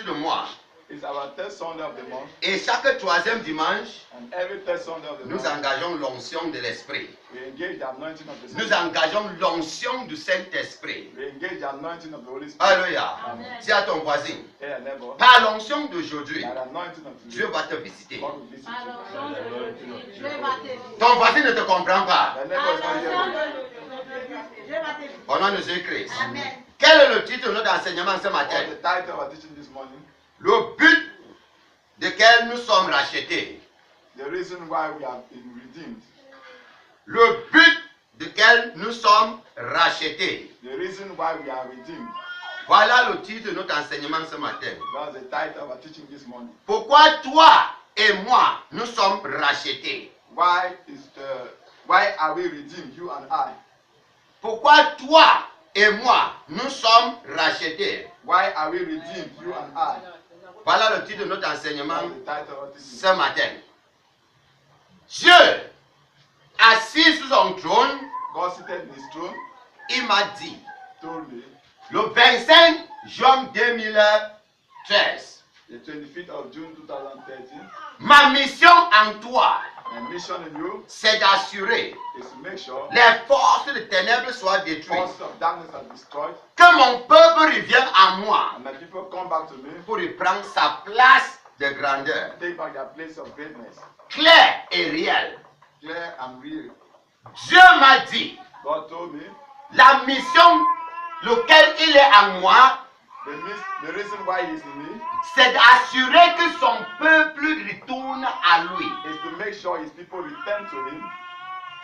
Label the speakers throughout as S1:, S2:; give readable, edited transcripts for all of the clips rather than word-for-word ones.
S1: de mois.
S2: It's our third Sunday of the month.
S1: Et chaque troisième dimanche,
S2: And every third Sunday of the
S1: nous
S2: month,
S1: engageons l'onction de l'Esprit.
S2: we engage the anointing of the
S1: Nous
S2: Spirit.
S1: engageons l'onction du Saint-Esprit.
S2: We engage the anointing of the Holy Spirit.
S1: Alléluia.
S2: Amen.
S1: Dis à ton voisin,
S2: Hey, neighbor,
S1: par l'onction d'aujourd'hui,
S2: by the anointing of
S1: Dieu
S2: today,
S1: va te visiter.
S2: God will visit you.
S1: Ton voisin ne te comprend pas.
S2: The neighbor is not here.
S1: Au nom de Jésus-Christ.
S3: Amen.
S1: Quel est le titre de notre enseignement ce
S2: What's
S1: matin?
S2: the title of our teaching this morning?
S1: Le but desquels nous sommes rachetés.
S2: The reason why we have been redeemed.
S1: Le but desquels nous sommes rachetés.
S2: The reason why we are redeemed.
S1: Voilà le titre de notre enseignement ce matin.
S2: That's the title of our teaching this morning.
S1: Pourquoi toi et moi, nous sommes rachetés?
S2: Why are we redeemed, you and I?
S1: Pourquoi toi et moi, nous sommes rachetés?
S2: Why are we redeemed, you and I?
S1: Voilà le titre de notre enseignement
S2: That's the title of our teaching.
S1: ce matin. Dieu, assis sur son trône,
S2: God seated in his throne,
S1: il m'a dit,
S2: told me,
S1: le 25 juin 2013,
S2: the 25th of June 2013,
S1: ma mission en toi,
S2: my mission in you
S1: c'est d'assurer
S2: is to make sure
S1: les forces de ténèbres soient
S2: the
S1: détruites,
S2: forces of darkness are destroyed,
S1: que mon peuple revienne à moi
S2: and that people come back to me,
S1: pour y prendre sa place de grandeur,
S2: take back their place of greatness,
S1: claire et réelle.
S2: clear and real.
S1: Dieu m'a dit,
S2: God told me
S1: la mission laquelle il est en moi,
S2: the reason why he is in me
S1: c'est d'assurer que son peuple retourne à lui
S2: is to make sure his people return to him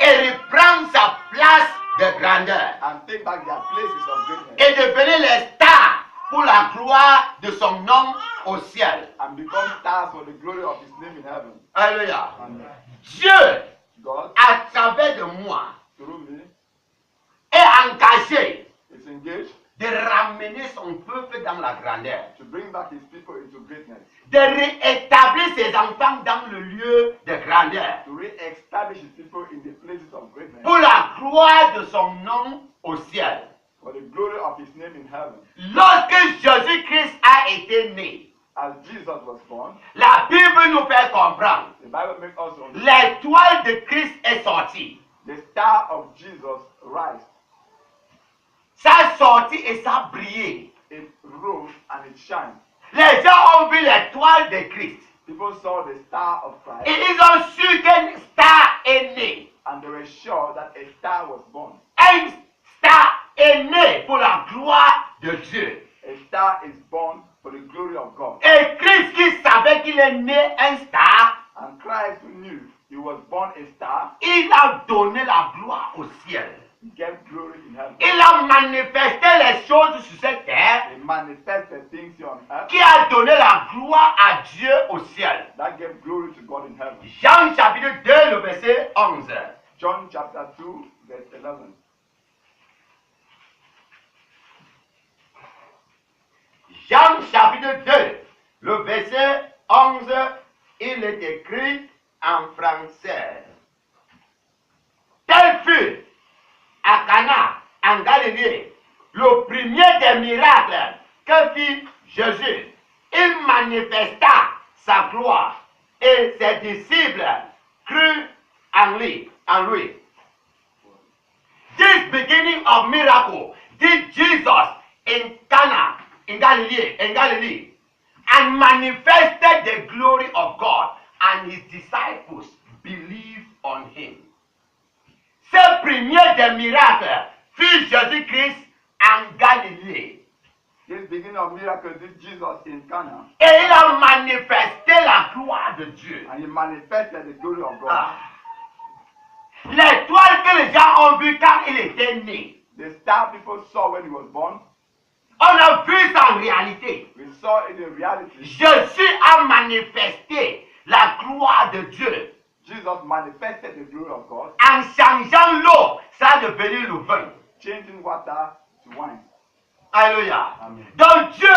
S1: et reprend sa place de grandeur
S2: and take back their places of greatness
S1: et devenir les stars pour la gloire de son nom au ciel.
S2: and become stars for the glory of his name in heaven.
S1: Alléluia.
S2: And
S1: Dieu,
S2: God,
S1: à travers de moi,
S2: through me,
S1: est engagé
S2: is engaged
S1: de ramener son peuple dans la grandeur,
S2: to bring back his people into greatness,
S1: de rétablir ses enfants dans le lieu de grandeur,
S2: to re-establish his people in the places of greatness
S1: pour la gloire de son nom au ciel.
S2: for the glory of his name in heaven.
S1: Lorsque Jésus-Christ a été né,
S2: As Jesus was born,
S1: la Bible nous fait comprendre,
S2: the Bible makes us understand
S1: l'étoile de Christ est sortie.
S2: the star of Jesus rise.
S1: Ça sortit et ça a brillé.
S2: It rose and it shined.
S1: Les gens ont vu l'étoile de Christ.
S2: People saw the star of
S1: Et
S2: Christ
S1: ils ont su qu'une star est née.
S2: and they were sure that a star was born.
S1: Une star est née pour la gloire de Dieu.
S2: A star is born for the glory of God.
S1: Et Christ qui savait qu'il est né un star,
S2: And Christ who knew he was born a star,
S1: il a donné la gloire au ciel.
S2: he gave glory in heaven.
S1: Il a manifesté les choses sur cette terre
S2: He manifested things here on earth
S1: qui a donné la gloire à Dieu au ciel.
S2: that gave glory to God in heaven.
S1: Jean chapitre 2, le verset 11.
S2: John chapter 2, verse 11.
S1: Jean chapitre 2, le verset 11, il est écrit en français. Tel fut à Cana, en Galilée, le premier des miracles que fit Jésus. Il manifesta sa gloire et ses disciples crurent en lui. This beginning of miracle did Jesus in Cana, in Galilee, and manifested the glory of God, and his disciples believed on him. Ce premier des miracles fut Jésus-Christ en Galilée.
S2: This beginning of miracle did Jesus in Cana,
S1: Et il a manifesté la gloire de Dieu.
S2: and he manifested the glory of God.
S1: Ah. L'étoile que les gens ont vue quand il était né,
S2: The star people saw when he was born,
S1: on a vu ça en réalité.
S2: we saw it in reality.
S1: Jésus a manifesté la gloire de Dieu.
S2: Jesus manifested the glory of God,
S1: En changeant l'eau, ça a devenu le vin.
S2: changing water to wine.
S1: Alléluia.
S2: Amen.
S1: Donc Dieu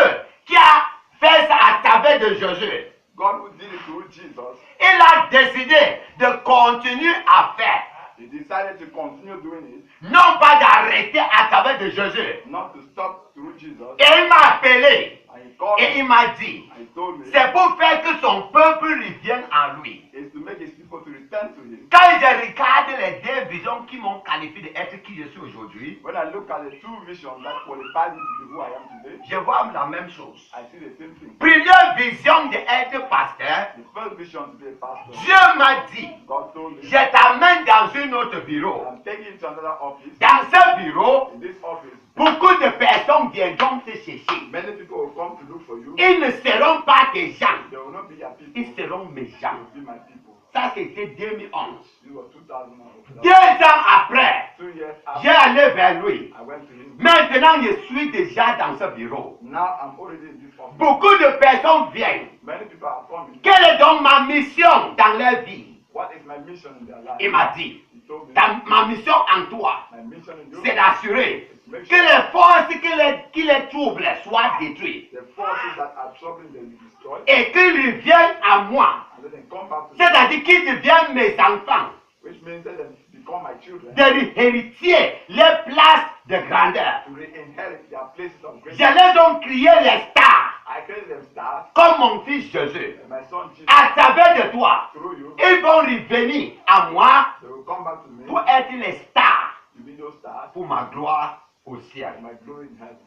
S1: qui a fait ça à travers de Jésus,
S2: God who did it through Jesus,
S1: il a décidé de continuer à faire
S2: He decided to continue doing it,
S1: non pas d'arrêter à travers de Jésus.
S2: not to stop through Jesus.
S1: Et il m'a appelé
S2: And he called
S1: et il
S2: me
S1: m'a dit,
S2: and he told me
S1: c'est pour faire que son peuple revienne en lui.
S2: it's to make his people to return to him.
S1: Quand je regarde les deux visions qui m'ont qualifié d'être qui je suis aujourd'hui,
S2: When I look at the two visions that qualified me to be who I am today,
S1: je vois la même chose.
S2: I see the same thing.
S1: Première vision d'être pasteur,
S2: The first vision to be a pastor,
S1: Dieu m'a dit,
S2: God told me,
S1: je t'amène dans un autre bureau.
S2: I'm taking you to another office.
S1: Dans ce bureau,
S2: In this office,
S1: beaucoup de personnes viendront te chercher.
S2: many people will come to look for you.
S1: Ils ne seront pas des gens,
S2: They will not be your people.
S1: ils seront mes
S2: They
S1: gens.
S2: will be my people.
S1: Ça, c'était 2011.
S2: This was 2011.
S1: 2 ans après,
S2: 2 years
S1: j'ai
S2: after,
S1: allé vers lui.
S2: I went to him.
S1: Maintenant, je suis déjà dans ce bureau.
S2: Now I'm already in this office.
S1: Beaucoup de personnes viennent.
S2: Many people are coming.
S1: Quelle est donc ma mission dans leur vie?
S2: What is my mission in their life?
S1: Il m'a dit,
S2: He told me,
S1: ma mission en toi,
S2: my mission in you
S1: c'est d'assurer
S2: is to make
S1: que
S2: sure
S1: les forces qui les troublent soient détruites
S2: the forces that are troubling them be destroyed,
S1: et qu'ils reviennent à moi.
S2: and let them come back to me,
S1: C'est-à-dire qu'ils deviennent mes enfants,
S2: which means that they become my children,
S1: de héritiers, les places de grandeur.
S2: to re-inherit their places of
S1: Je
S2: greatness.
S1: les ai crié les stars,
S2: I created them stars,
S1: comme mon fils Jésus.
S2: and my son Jesus,
S1: À travers de toi,
S2: through you,
S1: ils vont revenir à moi
S2: they will come back to me
S1: pour être les stars
S2: to be those stars
S1: pour ma gloire au ciel.
S2: and my glory in heaven.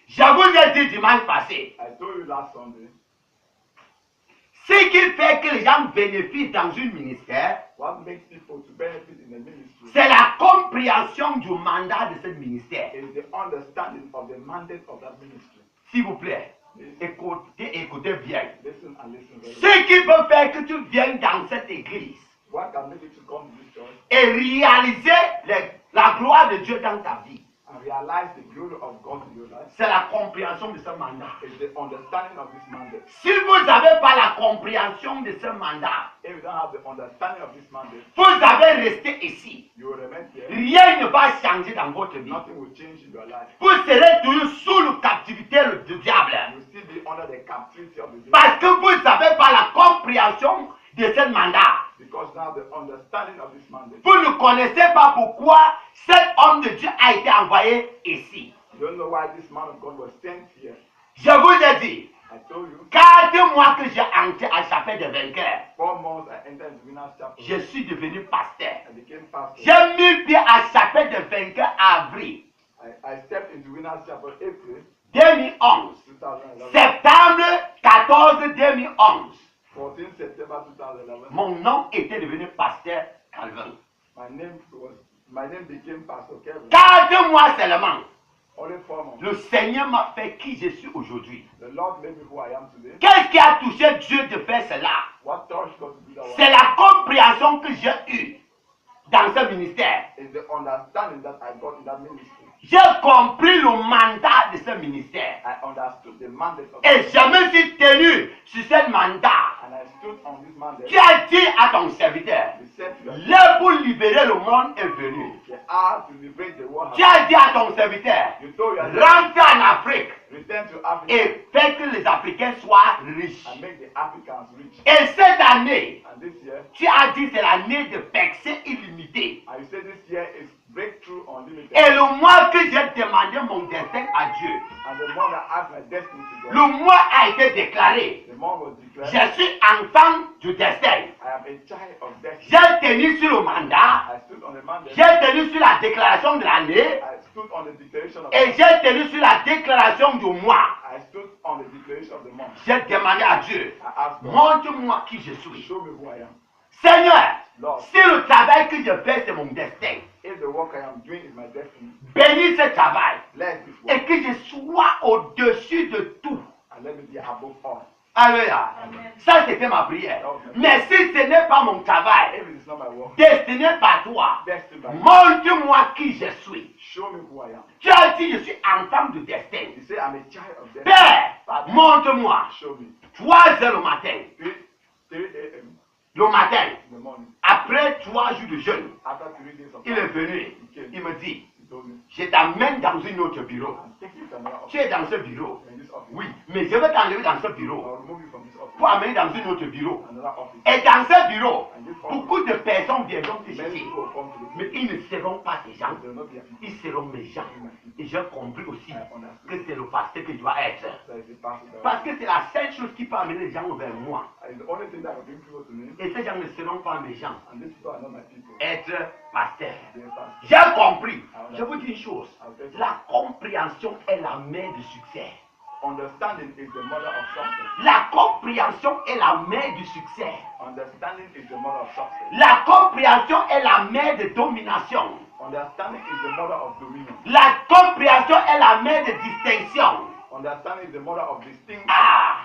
S1: Je vous ai dit dimanche passé,
S2: I told you last Sunday,
S1: ce qui fait que les gens bénéficient dans un ministère,
S2: what makes people to benefit in the ministry
S1: c'est la compréhension du mandat de ce ministère.
S2: is the understanding of the mandate of that ministry.
S1: S'il vous plaît, écoutez bien.
S2: Listen and listen very well.
S1: Ce qui peut faire que tu viennes dans cette église
S2: What can make you to come to this church
S1: et réaliser la gloire de Dieu dans ta vie,
S2: and realize the glory of God in your life
S1: c'est la compréhension de ce mandat.
S2: is the understanding of this mandate.
S1: Si vous n'avez pas la compréhension de ce mandat,
S2: If you don't have the understanding of this mandate,
S1: vous allez rester ici.
S2: you will remain here.
S1: Rien ne va changer dans votre vie.
S2: Nothing will change in your life.
S1: Vous serez toujours sous la captivité du diable.
S2: You will still be under the captivity of the devil
S1: Parce que vous n'avez pas la compréhension de ce mandat.
S2: because you have the understanding of this mandate.
S1: Vous ne connaissez pas pourquoi cet homme de Dieu a été envoyé ici.
S2: You don't know why this man of God was sent here.
S1: Je vous ai dit,
S2: I told you,
S1: 4 mois que j'ai entré à chapelle de vainqueur,
S2: 4 months I entered into Winners Chapel.
S1: je suis devenu pasteur.
S2: I became pastor.
S1: J'ai mis pied à chapelle de vainqueur en avril
S2: I stepped into Winners Chapel April
S1: 2011.
S2: 2011.
S1: Septembre 14 2011.
S2: 14 September 2011.
S1: Mon nom était devenu pasteur Calvin.
S2: My name became Pastor Kevin.
S1: 4 mois seulement,
S2: Only 4 months.
S1: le Seigneur m'a fait qui je suis aujourd'hui.
S2: The Lord made me who I am today.
S1: Qu'est-ce qui a touché Dieu de faire cela?
S2: What touched God to do that
S1: C'est la compréhension que j'ai eue dans ce ministère.
S2: is the understanding that I got in that ministry.
S1: J'ai compris le mandat de ce ministère.
S2: I understood the mandate of
S1: Et je me suis tenu sur ce mandat.
S2: and I stood on this mandate.
S1: Tu as dit à ton serviteur,
S2: He said to your
S1: l'heure pour libérer le monde est venue.
S2: the hour to liberate the world.
S1: Tu as dit à ton serviteur,
S2: You told your
S1: rentre en Afrique
S2: return to Africa
S1: et fais que les Africains soient riches.
S2: and make the Africans rich.
S1: Et cette année,
S2: And this year,
S1: tu as dit c'est l'année de percée illimitée.
S2: and you say this year is breakthrough unlimited.
S1: Et le mois que j'ai demandé mon destin à Dieu,
S2: And the more that asked my destiny to God,
S1: le mois a été déclaré.
S2: the more was declared,
S1: Je suis enfant du destin.
S2: I am a child of destiny.
S1: J'ai tenu sur le mandat,
S2: I stood on the mandate.
S1: j'ai tenu sur la déclaration de l'année
S2: I stood on the declaration of
S1: et j'ai tenu sur la déclaration du mois.
S2: I stood on the declaration of the month.
S1: J'ai demandé à Dieu,
S2: I asked God,
S1: montre-moi qui je suis.
S2: show me who I am.
S1: Seigneur,
S2: Lord,
S1: si le travail que je fais c'est mon destin,
S2: if the work I am doing is my destiny,
S1: bénis ce travail
S2: let this
S1: et
S2: work
S1: que je sois au-dessus de tout.
S2: and let me be above all.
S1: Alléluia. Ça c'était ma prière. Mais si ce n'est pas mon travail,
S2: If it is not my work,
S1: destiné par toi,
S2: destined by God,
S1: montre-moi qui je suis.
S2: show me who I am.
S1: Tu as dit je suis enfant de destin.
S2: You say I'm a child of destiny.
S1: Père, montre-moi.
S2: Show me.
S1: 3 heures le matin.
S2: 3 a.m.
S1: Le matin,
S2: in the morning.
S1: après 3 jours de jeûne,
S2: After 3 days of
S1: il est
S2: fasting,
S1: venu. Il me dit,
S2: he told me,
S1: je t'amène dans un autre bureau.
S2: I'm taking you to another
S1: Tu
S2: office.
S1: es dans ce bureau.
S2: In this office.
S1: Oui, mais je vais t'enlever dans ce bureau
S2: I'll remove you from this office.
S1: pour amener dans un autre bureau.
S2: Another office.
S1: Et dans ce bureau,
S2: And this
S1: Beaucoup de personnes viendront te
S2: Many
S1: chercher.
S2: people will come to look
S1: Mais
S2: for
S1: ils ne seront pas tes gens.
S2: you. They will not be happy.
S1: Ils seront mes gens. Et j'ai compris aussi
S2: I understand.
S1: que c'est le pasteur que je dois être.
S2: That is the pastor that
S1: Parce que c'est la seule chose qui peut amener les gens vers moi.
S2: is the only thing that will bring people to me.
S1: Et ces gens ne seront pas mes gens.
S2: And these people are not my people.
S1: Être pasteur.
S2: They are pastors.
S1: J'ai compris. Je vous dis une chose.
S2: I'll tell you.
S1: La compréhension est la mère du succès.
S2: Understanding is the mother of success.
S1: La compréhension est la mère du succès.
S2: Understanding is the mother of success.
S1: La compréhension est la mère de domination.
S2: Understanding is the mother of dominion.
S1: La compréhension est la mère de distinction.
S2: Understanding is the mother of distinction.
S1: Ah!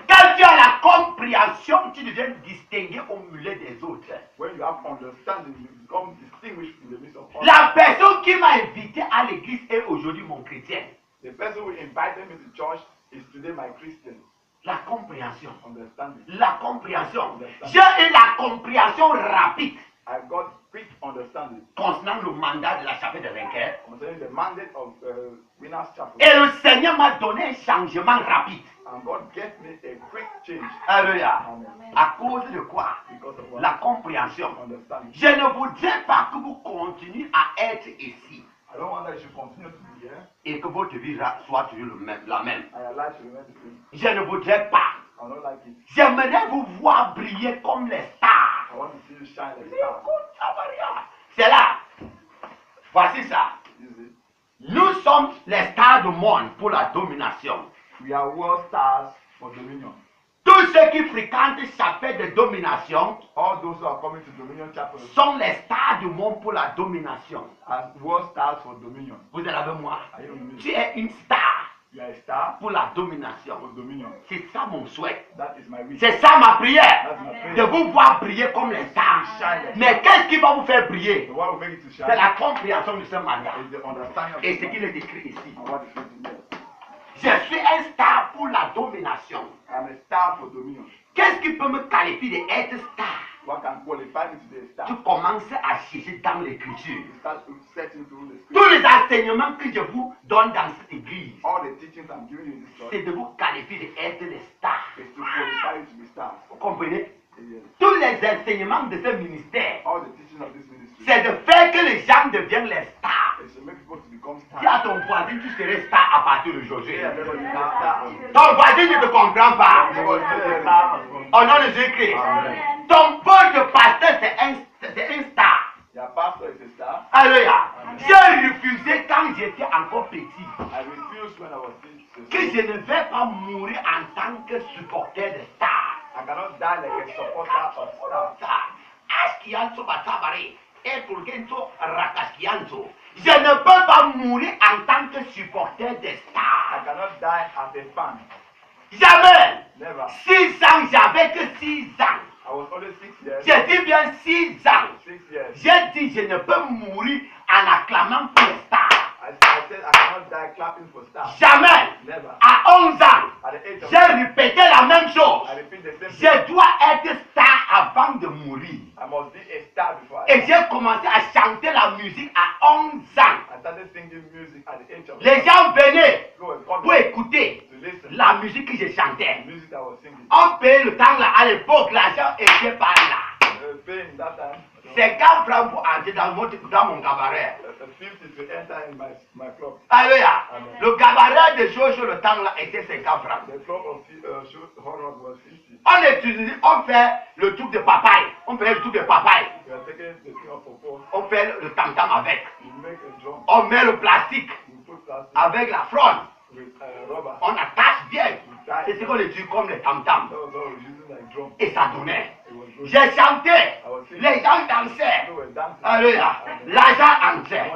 S1: Quand tu as la compréhension, tu deviens distingué au milieu des autres.
S2: When you have understanding, you become distinguished in the midst of others.
S1: La personne qui m'a invité à l'église est aujourd'hui mon chrétien.
S2: The person who invited me to church is today my Christian.
S1: La compréhension.
S2: Understanding.
S1: La compréhension. J'ai eu la compréhension rapide
S2: I got quick understanding
S1: concernant le mandat de la chapelle de vainqueur.
S2: concerning the mandate of Winners Chapel.
S1: Et le Seigneur m'a donné un changement rapide.
S2: And God gave me a quick change.
S1: Alléluia.
S2: Amen.
S1: À cause de quoi?
S2: Because of what?
S1: La compréhension.
S2: Understanding.
S1: Je ne voudrais pas que vous continuiez à être ici
S2: I don't want that you should continue to be here.
S1: et que votre vie soit toujours la même.
S2: And your life should remain the same.
S1: Je ne voudrais pas.
S2: I don't like it.
S1: J'aimerais vous voir briller comme les stars.
S2: I want to see you shine like a star.
S1: C'est là. Voici ça.
S2: You see?
S1: Nous sommes les stars du monde pour la domination.
S2: We are world stars for dominion.
S1: Tous ceux qui fréquentent chapelle de domination
S2: All those who are coming to Dominion Chapel
S1: sont les stars du monde pour la domination.
S2: are world stars for dominion.
S1: Vous êtes avec moi?
S2: Are you with me?
S1: Tu es une star
S2: You are a star
S1: pour la domination.
S2: for dominion.
S1: C'est ça mon souhait.
S2: That is my wish.
S1: C'est ça ma prière.
S2: That's my prayer.
S1: De vous voir briller comme les stars. Mais qu'est-ce qui va vous faire briller?
S2: The one who make it to shine
S1: C'est la compréhension de ce mandat.
S2: is the understanding of
S1: Et
S2: the
S1: ce
S2: man
S1: qu'il est écrit ici.
S2: and what is written there.
S1: Je suis un star pour la domination.
S2: I'm a star for dominion.
S1: Qu'est-ce qui peut me qualifier d'être star?
S2: What can qualify me to be a star?
S1: Tu commences à chercher dans l'écriture.
S2: You start searching through the
S1: Tous
S2: scripture.
S1: les enseignements que je vous donne dans cette église,
S2: All the teachings I'm giving you in this church
S1: c'est de vous qualifier d'être des stars.
S2: is to qualify you to be stars.
S1: Vous comprenez?
S2: Yes.
S1: Tous les enseignements de ce ministère,
S2: All the teachings of this ministry
S1: c'est de faire que les gens deviennent les stars.
S2: is to make people to become
S1: Dis à
S2: stars.
S1: ton voisin, tu serais star à partir d'aujourd'hui.
S2: Yeah, everybody is a star.
S1: Ton voisin ne te comprend pas.
S2: Everybody is a star.
S1: Au nom de Jésus-Christ.
S2: Amen.
S1: Ton poste de pasteur, c'est un star.
S2: Your pastor is a star.
S1: Alléluia. J'ai refusé quand j'étais encore petit
S2: I refused when I was
S1: que
S2: little.
S1: je ne vais pas mourir en tant que supporter de star.
S2: I cannot die like a supporter of stars.
S1: Askianto batabare, etulgento rakaskianto. Je ne peux pas mourir en tant que supporter de
S2: I
S1: stars.
S2: cannot die as a fan.
S1: Jamais.
S2: Never.
S1: 6 ans, j'avais que 6 ans.
S2: I was only 6 years.
S1: J'ai dit bien 6 ans.
S2: 6 years.
S1: J'ai dit je ne peux mourir en acclamant pour les stars.
S2: I said I cannot die clapping for stars.
S1: Jamais.
S2: Never.
S1: À 11 ans,
S2: At the age of
S1: j'ai répété la même chose.
S2: I repeat the same thing.
S1: Je dois être star avant de mourir.
S2: I must be a star before I
S1: Et j'ai commencé à chanter la musique à 11 ans.
S2: I started singing music at the age of
S1: Les gens venaient
S2: Go and come
S1: pour écouter
S2: to listen
S1: la musique que je
S2: to
S1: chantais.
S2: the music I was singing.
S1: On payait le temps là, à l'époque, l'argent était par là.
S2: Paying that time.
S1: 50 francs pour entrer dans mon cabaret.
S2: 50 to enter in my club.
S1: Alléluia.
S2: Amen.
S1: Le cabaret de Jojo, le temps là, était 50 francs.
S2: The club of horror was 50.
S1: On fait le truc de papaye. On fait le truc de papaye.
S2: We are taking the thing of purpose.
S1: On fait le tam-tam avec.
S2: You make a drum.
S1: On met le plastique
S2: You put plastic
S1: avec la fronde.
S2: with rubber.
S1: On attache bien. C'est ce qu'on utilise comme les tam-tam.
S2: That was what we were using like drum.
S1: Et ça donnait.
S2: It was good.
S1: J'ai chanté. Les gens dansaient.
S2: We were dancing.
S1: Alléluia. L'argent entrait.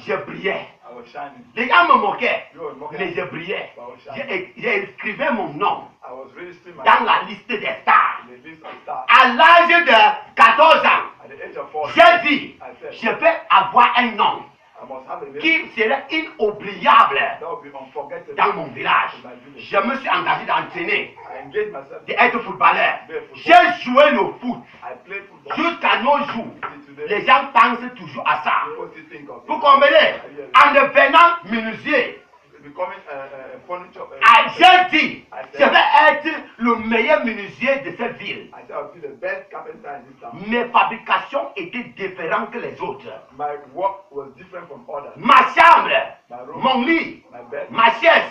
S1: Je brillais.
S2: I was shining.
S1: Les gens me moquaient.
S2: You were mocking.
S1: Mais je brillais. J'ai mon nom
S2: I was registering my
S1: dans la liste des stars.
S2: in the list of stars.
S1: À l'âge de 14 ans,
S2: At the age of 40,
S1: j'ai dit,
S2: I said,
S1: je vais avoir un nom
S2: I must have a name
S1: qui serait inoubliable
S2: that will be unforgettable
S1: dans mon village.
S2: in my village.
S1: Je me suis engagé d'entraîner,
S2: I engaged myself.
S1: d'être footballeur.
S2: Be a footballer.
S1: J'ai joué le foot
S2: I played football.
S1: jusqu'à nos jours.
S2: Till today,
S1: Les gens pensent toujours à ça.
S2: people still think of
S1: Vous
S2: it.
S1: comprenez? En devenant menuisier,
S2: Becoming a furniture.
S1: j'ai dit,
S2: I
S1: Je vais être le meilleur menuisier de cette ville.
S2: I said I'll be the best carpenter in this town.
S1: Mes fabrications étaient différentes que les autres.
S2: My work was different from others.
S1: Ma chambre,
S2: My room,
S1: mon lit,
S2: my bed
S1: ma chaise,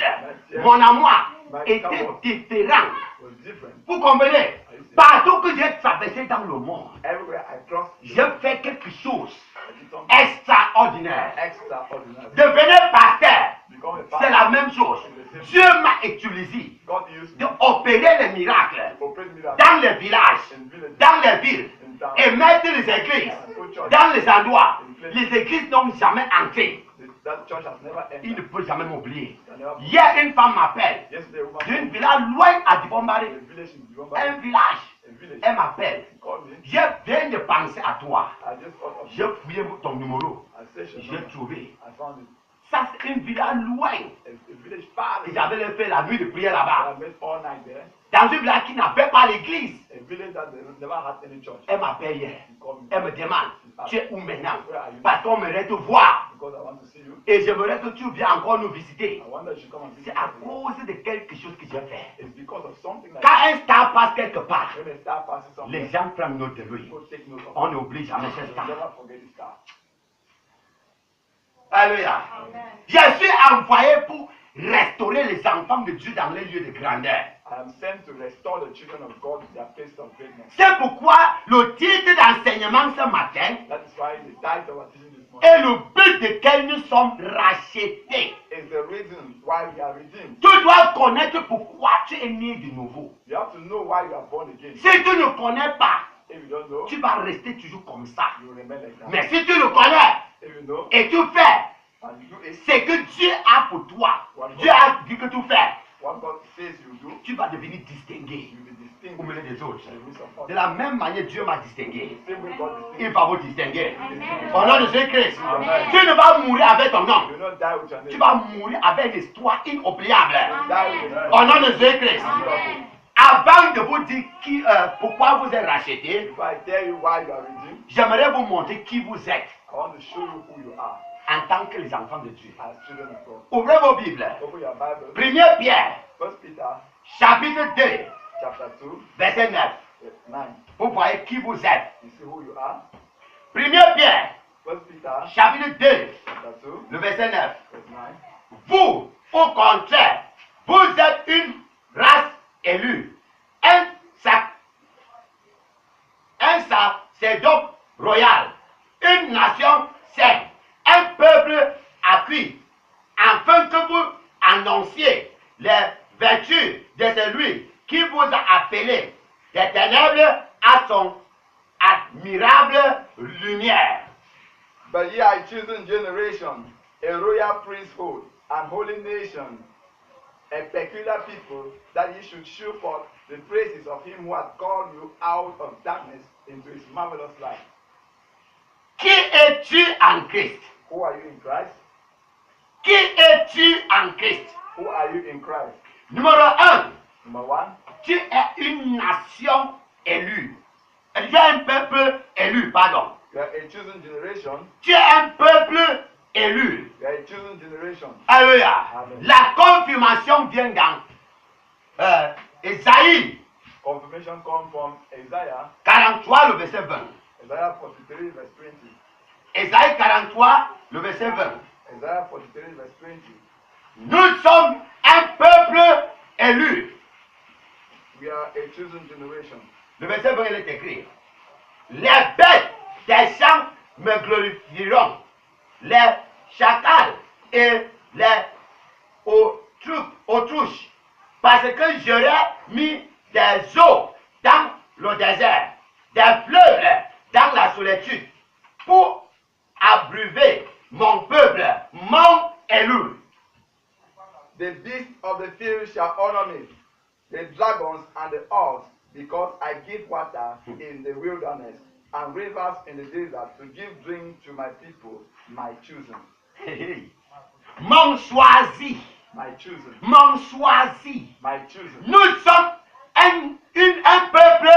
S1: mon armoire étaient différents.
S2: was different.
S1: Vous comprenez? Partout que j'ai traversé dans le monde,
S2: Everywhere I crossed,
S1: j'ai fait quelque chose
S2: I did something
S1: extraordinaire.
S2: extraordinary.
S1: Devenir pasteur,
S2: Become a
S1: c'est
S2: pastor.
S1: la même chose. Dieu m'a utilisé
S2: God used me
S1: d'opérer les miracles
S2: to operate miracles
S1: dans les villages,
S2: in villages,
S1: dans les villes,
S2: in towns,
S1: et mettre les églises
S2: and put church.
S1: dans les endroits. Les églises n'ont jamais entré.
S2: That church has never
S1: Il ne
S2: entered.
S1: peut jamais m'oublier.
S2: Can never-
S1: Hier, une femme m'appelle
S2: Yesterday, a woman
S1: d'une
S2: from
S1: village loin à
S2: a
S1: Dibombari.
S2: village in Diomba,
S1: Un village.
S2: a village,
S1: Elle m'appelle.
S2: called me.
S1: Je viens de penser à toi.
S2: I just thought of
S1: J'ai
S2: you.
S1: fouillé ton numéro.
S2: I searched your
S1: J'ai
S2: number.
S1: trouvé.
S2: I found it.
S1: Ça, c'est une village loin.
S2: A village far
S1: Et
S2: away.
S1: j'avais fait la nuit de prière là-bas.
S2: I met all night there.
S1: Dans un village qui n'avait pas l'église.
S2: A village that they never had any church.
S1: Elle m'appelle hier.
S2: He called me
S1: Elle me demande, tu es où maintenant?
S2: Where are you?
S1: Parce qu'on aimerait te voir.
S2: Because I want to see you.
S1: Et j'aimerais que tu viennes encore nous visiter.
S2: I wonder if you come and
S1: C'est
S2: visit
S1: à
S2: us.
S1: cause de quelque chose que j'ai fait.
S2: It's because of something like
S1: Quand un star passe quelque part,
S2: when a star passes somewhere,
S1: les gens prennent note de lui.
S2: people take note of
S1: On
S2: it.
S1: n'oublie jamais ce
S2: You'll
S1: star.
S2: never forget this star.
S1: Alléluia. Je suis envoyé pour restaurer les enfants de Dieu dans les lieux de grandeur.
S2: I am sent to restore the children of God in their place of greatness.
S1: C'est pourquoi le titre d'enseignement ce matin
S2: That is why the title of our teaching this morning
S1: est le but de quel nous sommes rachetés.
S2: is the reason why we are redeemed.
S1: Tu dois connaître pourquoi tu es né de nouveau.
S2: You have to know why you are born again.
S1: Si tu ne connais pas,
S2: If you don't know,
S1: tu vas rester toujours comme ça.
S2: you will remain like that.
S1: Mais si tu le connais
S2: If you know
S1: et tu fais
S2: and you do it,
S1: ce que Dieu a pour toi, Dieu a dit que tu fais,
S2: what God says you do,
S1: tu vas devenir distingué
S2: you will be
S1: au milieu
S2: distinguished
S1: des autres.
S2: in the midst of
S1: De
S2: others.
S1: la même manière, Dieu m'a distingué.
S2: The same way God
S1: Il
S2: distinguished
S1: va vous distinguer.
S3: Amen.
S1: Au nom de Jésus-Christ,
S2: Amen.
S1: tu ne vas mourir avec ton
S2: you.
S1: nom.
S2: You will not die with your
S1: Tu
S2: name.
S1: vas mourir avec une histoire inoubliable.
S2: You die with your
S1: Au
S2: name.
S1: nom de Jésus-Christ.
S3: Amen.
S1: Avant de vous dire pourquoi vous êtes racheté,
S2: Before I tell you why you are redeemed,
S1: j'aimerais vous montrer qui vous êtes
S2: I want to show you who you are
S1: en tant que les enfants de Dieu.
S2: as children of God.
S1: Ouvrez vos Bibles.
S2: Open your Bible.
S1: 1 Pierre,
S2: 1 Peter
S1: chapitre 2,
S2: chapter 2,
S1: verset 9.
S2: verse 9.
S1: Vous voyez qui vous êtes.
S2: You see who you are.
S1: 1 Pierre,
S2: 1 Peter
S1: chapitre 2,
S2: chapter 2,
S1: le verset 9.
S2: verse 9.
S1: Vous, au contraire, vous êtes une race élue, un sacerdoce royal, une nation sainte, un peuple acquis, afin que vous annonciez les vertus de celui qui vous a appelé des ténèbres à son admirable lumière.
S2: But ye are a chosen generation, a royal priesthood, and holy nation, a peculiar people, that ye should show forth the praises of him who hath called you out of darkness into his marvelous light.
S1: Qui es-tu en Christ?
S2: Who are you in Christ?
S1: Qui es-tu en Christ?
S2: Who are you in Christ?
S1: Numéro 1,
S2: Number one,
S1: tu es une nation élue. Tu es un peuple élu, pardon.
S2: you are a chosen generation.
S1: Tu es un peuple élu.
S2: You are a chosen generation.
S1: Alléluia.
S2: Amen.
S1: La confirmation vient dans Ésaïe
S2: Confirmation comes from Isaiah,
S1: 43, le verset 20.
S2: Isaiah 43, verse 20.
S1: Ésaïe 43, le verset 20.
S2: Isaiah 43, verse 20.
S1: Nous sommes un peuple élu.
S2: We are a chosen generation.
S1: Le verset 20, il est écrit. Les bêtes des champs me glorifieront. Les chacals et les autruches. Parce que j'aurai mis des eaux dans le désert, des fleuves dans la solitude, pour abreuver mon peuple, mon élu.
S2: The beasts of the field shall honor me, the dragons and the ox, because I give water in the wilderness and rivers in the desert to give drink to my people, my chosen.
S1: Mon choisi,
S2: My chosen.
S1: mon choisi.
S2: My chosen.
S1: Nous sommes un peuple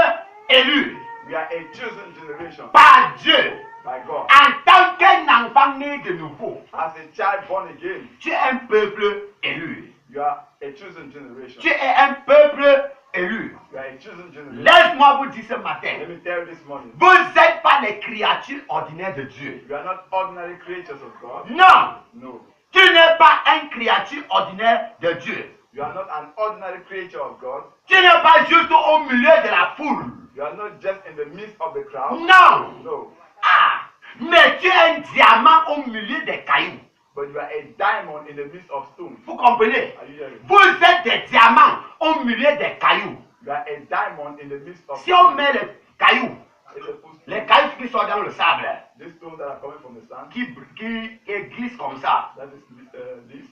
S1: élu
S2: We are a chosen generation
S1: par Dieu
S2: by God.
S1: en tant qu'un enfant né de nouveau.
S2: As a child born again,
S1: Tu es un peuple élu.
S2: You are a chosen generation.
S1: Tu es un peuple élu.
S2: You are a chosen generation.
S1: Laisse-moi vous dire ce matin,
S2: Let me tell you this morning.
S1: vous n'êtes pas les créatures ordinaires de Dieu.
S2: You are not ordinary creatures of God.
S1: Non,
S2: No.
S1: tu n'es pas une créature ordinaire de Dieu.
S2: You are not an ordinary creature of God.
S1: Tu n'es pas juste au milieu de la foule.
S2: You are not just in the midst of the crowd.
S1: Non.
S2: No.
S1: Ah, mais tu es un diamant au milieu des cailloux.
S2: But you are a diamond in the midst of stones.
S1: Vous comprenez?
S2: Are you hearing?
S1: Vous êtes des diamants au milieu des cailloux.
S2: You are a diamond in the midst of
S1: Si on met les cailloux,
S2: If they put
S1: les cailloux qui sont dans le sable,
S2: these stones that are coming from the sun,
S1: qui glissent comme ça,
S2: that is this,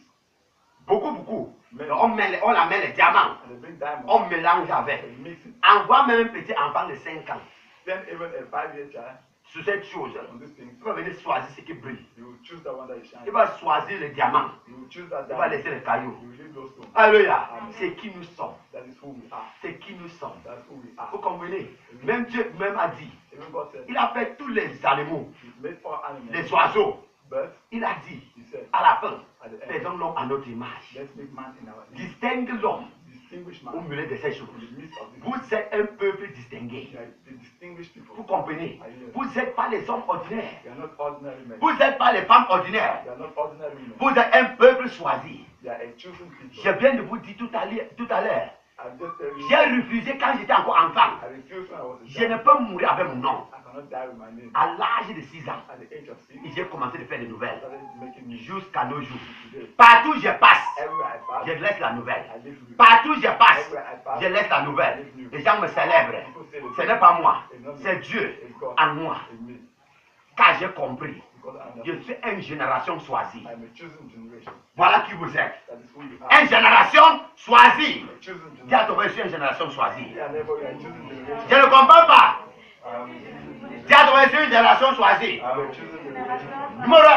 S1: beaucoup.
S2: Mais-
S1: On la met les diamants,
S2: and the big diamond,
S1: on mélange avec.
S2: and mix it.
S1: Envoie même un petit enfant de 5 ans
S2: Then even a 5-year child
S1: sur cette chose.
S2: on this thing,
S1: Il va venir choisir ce qui brille.
S2: you will choose that one that is shining.
S1: Il va choisir le diamant.
S2: You will choose that
S1: Il va
S2: diamond.
S1: laisser les cailloux.
S2: You will leave those stones.
S1: Alléluia. C'est qui nous sommes.
S2: That is who we are.
S1: C'est qui nous sommes.
S2: That's who we
S1: Vous
S2: are.
S1: comprenez? Même Dieu même a dit.
S2: Even God said,
S1: Il a fait tous les animaux,
S2: He made all animals,
S1: les oiseaux.
S2: but
S1: Il a dit,
S2: He said,
S1: à la fin,
S2: at the end,
S1: faisons l'homme à notre image.
S2: let's make man in our image.
S1: Distingue l'homme
S2: Distinguish
S1: au
S2: man
S1: milieu de ces choses.
S2: in the midst of the
S1: Vous êtes un peuple distingué.
S2: You are the distinguished people.
S1: Vous comprenez? Vous n'êtes pas les hommes ordinaires.
S2: You are not ordinary men.
S1: Vous n'êtes pas les femmes ordinaires.
S2: You are not ordinary women.
S1: Vous êtes un peuple choisi.
S2: You are a chosen people.
S1: Je viens de vous dire tout à l'heure.
S2: I'm just telling you,
S1: J'ai refusé quand j'étais encore enfant.
S2: I refused when I was a
S1: Je ne
S2: child.
S1: peux mourir avec mon nom.
S2: I cannot die with my name.
S1: À l'âge de 6 ans,
S2: At the age of 6,
S1: j'ai commencé à faire des
S2: I
S1: nouvelles.
S2: started making music
S1: Jusqu'à nos jours.
S2: today.
S1: Partout où je passe,
S2: Everywhere I pass,
S1: je laisse la nouvelle.
S2: I live with
S1: Partout où je passe,
S2: Everywhere I pass,
S1: je laisse la nouvelle. Les gens me célèbrent.
S2: people say
S1: Ce
S2: the
S1: n'est pas moi,
S2: It's not me.
S1: c'est Dieu
S2: It's God
S1: en moi.
S2: in me.
S1: Car j'ai compris,
S2: Because I
S1: je
S2: understand.
S1: suis une génération choisie.
S2: I'm a chosen generation.
S1: Voilà qui vous êtes.
S2: That is who you are.
S1: Une génération choisie.
S2: A chosen
S1: Dis à
S2: generation.
S1: ton frère, je suis une génération choisie.
S2: Yeah, neighbor, you are a chosen generation.
S1: Je ne comprends pas.
S2: I'm a chosen generation.
S1: Dis à ton frère, je suis une génération choisie.
S2: I'm a chosen generation.
S1: Numéro 1,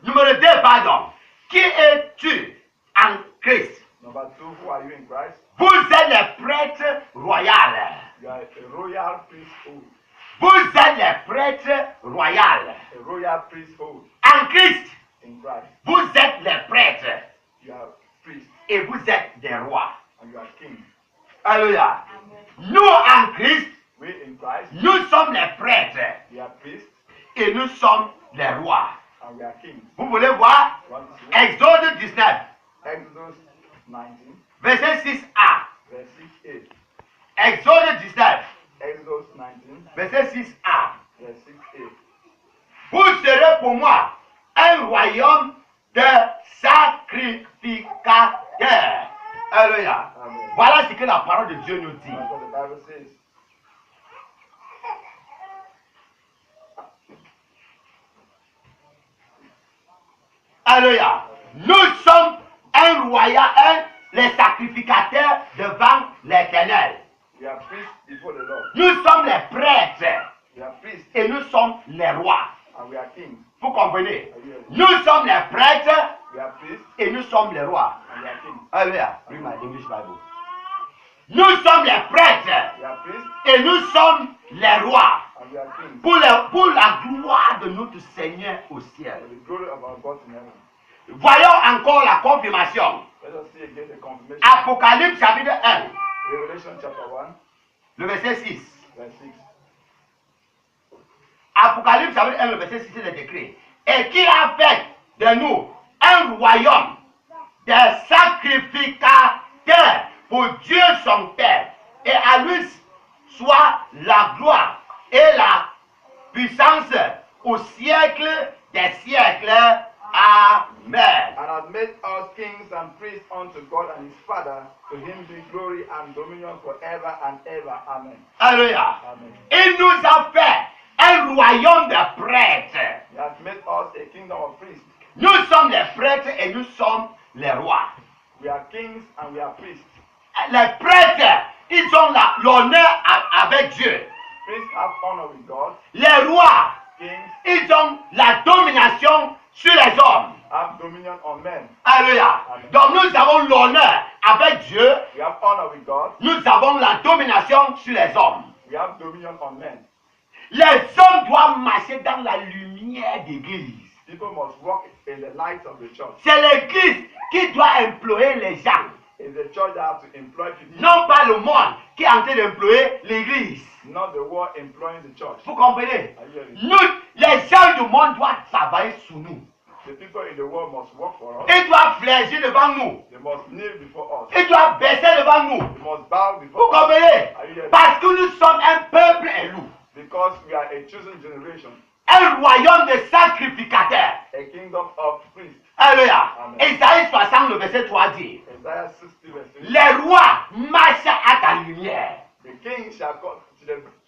S1: numéro 2, pardon. Qui es-tu en Christ?
S2: Number 2, who are you in Christ?
S1: Vous êtes les prêtres royaux.
S2: You are a royal priesthood.
S1: Vous êtes les prêtres royaux.
S2: A royal priesthood
S1: En Christ,
S2: in Christ.
S1: vous êtes les prêtres
S2: You are priests
S1: et vous êtes des rois.
S2: and you are kings.
S1: Alléluia. Nous en Christ,
S2: We in Christ,
S1: nous sommes les prêtres
S2: we are priests
S1: et nous sommes les rois.
S2: and we are kings.
S1: Vous voulez voir?
S2: You want to see?
S1: Exode 19,
S2: Exodus 19,
S1: verset 6a.
S2: verse 6a.
S1: Exode 19,
S2: Exodus 19,
S1: verset 6a.
S2: verse 6a.
S1: Vous serez pour moi un royaume de sacrificateurs. Alléluia.
S2: Amen.
S1: Voilà ce que la parole de Dieu nous dit.
S2: That's what the Bible says.
S1: Alléluia. Nous sommes un royaume, les sacrificateurs devant l'Éternel.
S2: We are priests before the Lord.
S1: Nous sommes les prêtres
S2: We are priests
S1: et nous sommes les rois.
S2: and we are kings.
S1: Vous comprenez?
S2: Are you hearing?
S1: Nous sommes les prêtres
S2: We are priests
S1: et nous sommes les rois.
S2: and we are kings.
S1: Alléluia. Read my English Bible. Nous sommes les prêtres
S2: We are priests
S1: et nous sommes les rois.
S2: and we are kings.
S1: Pour la gloire de notre Seigneur au ciel.
S2: For the glory of our God in heaven.
S1: Voyons encore la confirmation.
S2: Let us see again the confirmation.
S1: Apocalypse chapitre 1,
S2: Revelation chapter 1,
S1: le verset 6.
S2: verse 6.
S1: Apocalypse chapitre 1, le verset 6, il est écrit. Et qui a fait de nous un royaume des sacrificateurs pour Dieu son Père. Et à lui soit la gloire et la puissance au siècle des siècles. Amen.
S2: And hath made us kings and priests unto God and his Father. To him be glory and dominion forever and ever. Amen.
S1: Alléluia.
S2: Amen.
S1: Il nous a fait un royaume de prêtres.
S2: He hath made us a kingdom of priests.
S1: Nous sommes les prêtres et nous sommes les rois.
S2: We are kings and we are priests.
S1: Les prêtres, ils ont l'honneur avec Dieu.
S2: Priests have honor with God.
S1: Les rois,
S2: Kings
S1: ils ont la domination sur les hommes.
S2: have dominion on men.
S1: Alléluia.
S2: Amen.
S1: Donc nous avons l'honneur avec Dieu.
S2: We have honor with God.
S1: Nous avons la domination sur les hommes.
S2: We have dominion on men.
S1: Les hommes doivent marcher dans la lumière d'église.
S2: People must walk in the light of the church.
S1: C'est l'église qui doit employer les gens.
S2: It's the church that have to employ people,
S1: Non pas le monde qui est en train d'employer l'église.
S2: not the world employing the church.
S1: Vous comprenez?
S2: Are you hearing?
S1: Nous, les gens du monde doivent travailler sur nous.
S2: The people in the world must work for us.
S1: Ils doivent fléchir devant nous.
S2: They must kneel before us.
S1: Ils doivent baisser devant nous.
S2: They must bow
S1: Vous
S2: before us.
S1: comprenez?
S2: Are you hearing?
S1: Parce que nous sommes un peuple élu.
S2: Because we are a chosen generation,
S1: Un royaume de sacrificateurs.
S2: a kingdom of priests.
S1: Alléluia.
S2: Amen.
S1: Isaïe 60, le verset 3 dit,
S2: Isaiah 60 verse 3.
S1: les rois marchent à ta lumière.
S2: The king shall come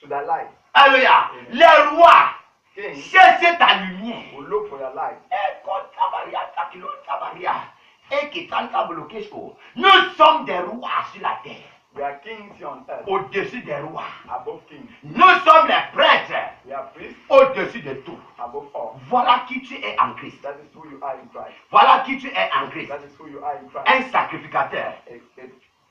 S2: to thy light.
S1: Alléluia. Les rois
S2: King
S1: cherchent ta lumière.
S2: will look for your light.
S1: Nous sommes des rois sur la terre,
S2: We are kings here on earth,
S1: au-dessus des rois.
S2: above kings.
S1: Nous sommes les prêtres,
S2: We are priests,
S1: au-dessus de tout.
S2: above all.
S1: Voilà qui tu es en Christ.
S2: That is who you are in Christ.
S1: Voilà qui tu es en Christ.
S2: That is who you are in Christ.
S1: Un sacrificateur.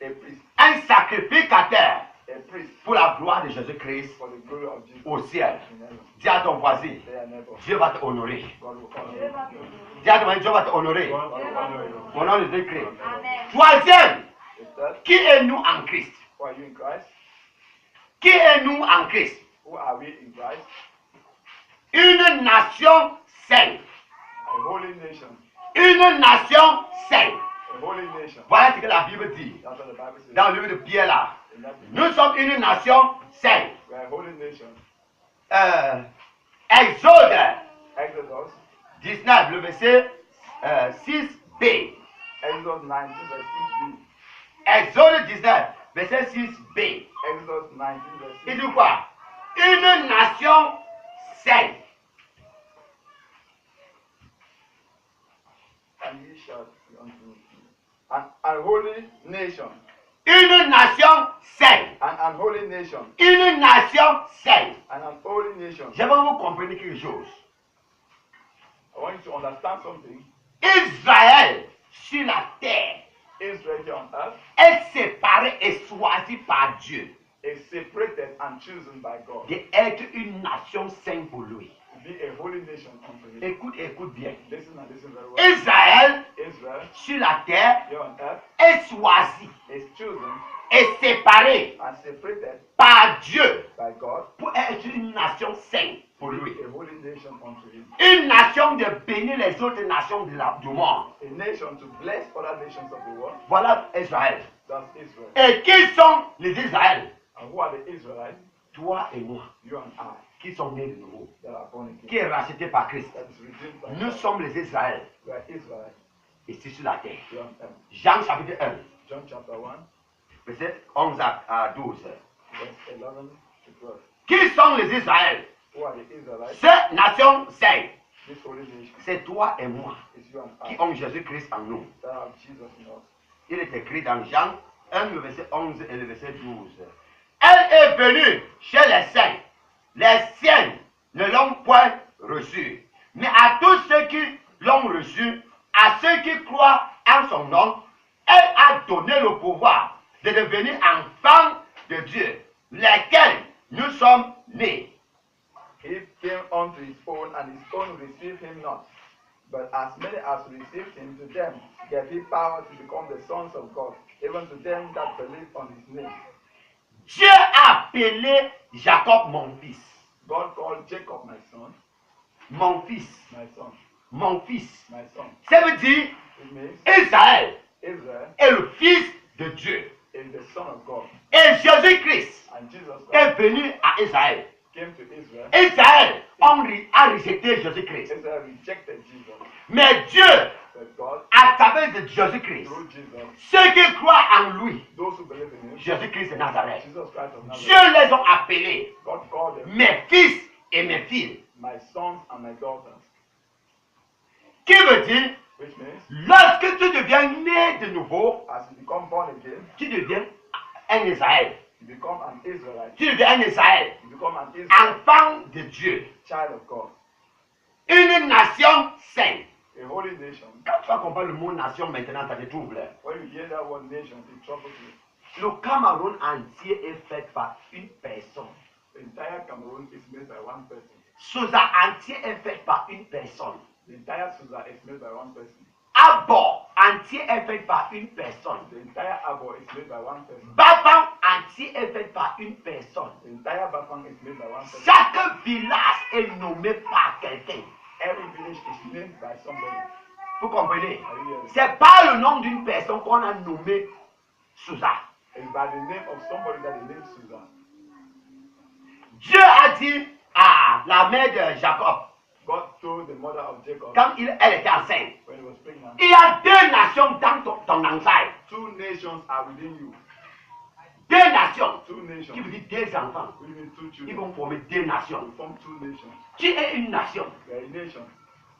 S2: A priest.
S1: Un sacrificateur
S2: A priest
S1: pour la gloire de Jésus-Christ
S2: for the glory of Jesus
S1: au ciel.
S2: in heaven.
S1: Dis à ton voisin,
S2: They are never.
S1: Dieu va te honorer.
S2: God will honor you.
S1: Dis à ton voisin, Dieu va te honorer.
S2: God will honor you.
S1: Au nom de Jésus-Christ.
S3: Amen.
S1: Troisième,
S2: The third,
S1: qui est nous en Christ?
S2: who are you in Christ?
S1: Qui est nous en Christ?
S2: Who are we in Christ?
S1: Une nation sainte.
S2: A holy nation.
S1: Une nation sainte.
S2: A holy nation.
S1: Voilà ce que la Bible dit.
S2: That's what the Bible says.
S1: Dans le livre de Pierre là.
S2: In that-
S1: Nous sommes une nation sainte.
S2: We are a holy nation.
S1: Exode
S2: Exodus.
S1: 19, le verset 6b.
S2: Exodus 19 verse 6b.
S1: Exode 19, verset 6b.
S2: Exodus 19 verse 6.
S1: Il dit quoi? Une nation sainte.
S2: And ye shall be unto an holy nation.
S1: Une nation sainte.
S2: An unholy nation.
S1: Une nation sainte.
S2: An unholy nation.
S1: J'aimerais que vous compreniez quelque chose.
S2: I want you to understand something.
S1: Israël sur la terre
S2: Israel here on earth
S1: est séparé et choisi par Dieu
S2: is separated and chosen by God
S1: d'être une nation sainte pour lui.
S2: to be a holy nation unto him.
S1: Écoute bien.
S2: Listen and listen very well.
S1: Israël
S2: Israel
S1: sur la terre
S2: here on earth
S1: est choisi
S2: is chosen
S1: et séparé
S2: and separated
S1: par Dieu
S2: by God
S1: pour être une nation sainte pour
S2: to
S1: lui.
S2: be a holy nation unto him.
S1: Une nation de bénir les autres nations du monde.
S2: A nation to bless other nations of the world.
S1: Voilà Israël.
S2: That's Israel.
S1: Et qui sont les Israëls?
S2: And who are the Israelites?
S1: Toi et moi,
S2: You and I
S1: qui sont nés de nouveau,
S2: that are born
S1: qui
S2: again.
S1: est racheté par Christ.
S2: That is redeemed by
S1: Nous
S2: God.
S1: sommes les Israëls
S2: We are Israelites
S1: ici sur la terre.
S2: here on earth.
S1: Jean chapitre 1,
S2: John chapter 1,
S1: verset 11 à 12.
S2: verse 11 to 12.
S1: Qui sont les Israëls?
S2: Who are the Israelites?
S1: Cette nation sainte,
S2: This holy nation
S1: c'est toi et moi
S2: is you and
S1: qui
S2: I
S1: ont Jésus-Christ en nous.
S2: that have Jesus in us.
S1: Il est écrit dans Jean 1, le verset 11 et le verset 12. Elle est venue chez les saints. Les siens ne l'ont point reçue. Mais à tous ceux qui l'ont reçue, à ceux qui croient en son nom, elle a donné le pouvoir de devenir enfants de Dieu, lesquels nous sommes nés.
S2: He came unto his own, and his own received him not. But as many as received him, to them gave he power to become the sons of God, even to them that believe on his name.
S1: Dieu a appelé Jacob mon fils.
S2: God called Jacob my son,
S1: Mon fils.
S2: my son,
S1: Mon fils.
S2: my son.
S1: Ça veut dire
S2: It means
S1: Israël
S2: Israel
S1: est le fils de Dieu.
S2: is the son of God,
S1: Et Jésus-Christ
S2: and Jesus
S1: est
S2: Christ
S1: venu à Israël.
S2: came to Israel.
S1: Israël a rejeté Jésus-Christ.
S2: Israel rejected Jesus,
S1: Mais Dieu,
S2: but God,
S1: à travers de Jésus-Christ,
S2: through Jesus,
S1: ceux qui croient en lui,
S2: those who believe in him,
S1: Jésus-Christ de Nazareth,
S2: Jesus Christ of
S1: Dieu
S2: Nazareth,
S1: les a appelés
S2: God called them
S1: mes fils et mes filles.
S2: my sons and my daughters,
S1: Qui veut dire,
S2: which means
S1: lorsque tu deviens né de nouveau,
S2: as you become born again,
S1: tu deviens un Israël.
S2: you become an Israelite,
S1: Tu deviens un Israël,
S2: you become an Israelite,
S1: enfant de Dieu,
S2: child of God,
S1: une nation sainte.
S2: a holy nation.
S1: Quand tu vas comprendre le mot nation maintenant, ça te trouble.
S2: When you hear that word nation, it troubles you.
S1: Le Cameroun entier est fait par une personne.
S2: The entire Cameroon is made by one person.
S1: Sosa entier est fait par une personne.
S2: The entire Susa is made by one person.
S1: Abo entier est fait par une personne.
S2: The entire Abo is made by one person.
S1: Bafang entier est fait par une personne.
S2: The entire Bafang is made by one person.
S1: Chaque village est nommé par quelqu'un.
S2: Every village is named by somebody.
S1: Vous comprenez?
S2: Are you hearing?
S1: C'est pas le nom d'une personne qu'on a nommé Susa.
S2: It's by the name of somebody that they named Susa.
S1: Dieu a dit à la mère de Jacob,
S2: God told the mother of Jacob
S1: quand elle était enceinte,
S2: when he was pregnant,
S1: il y a deux nations dans ton enceinte.
S2: two nations are within you.
S1: Deux nations.
S2: Two nations.
S1: Qui veut dire deux enfants.
S2: We mean two
S1: Ils
S2: children.
S1: vont former deux nations.
S2: We form two nations.
S1: Tu es une nation.
S2: We are a nation.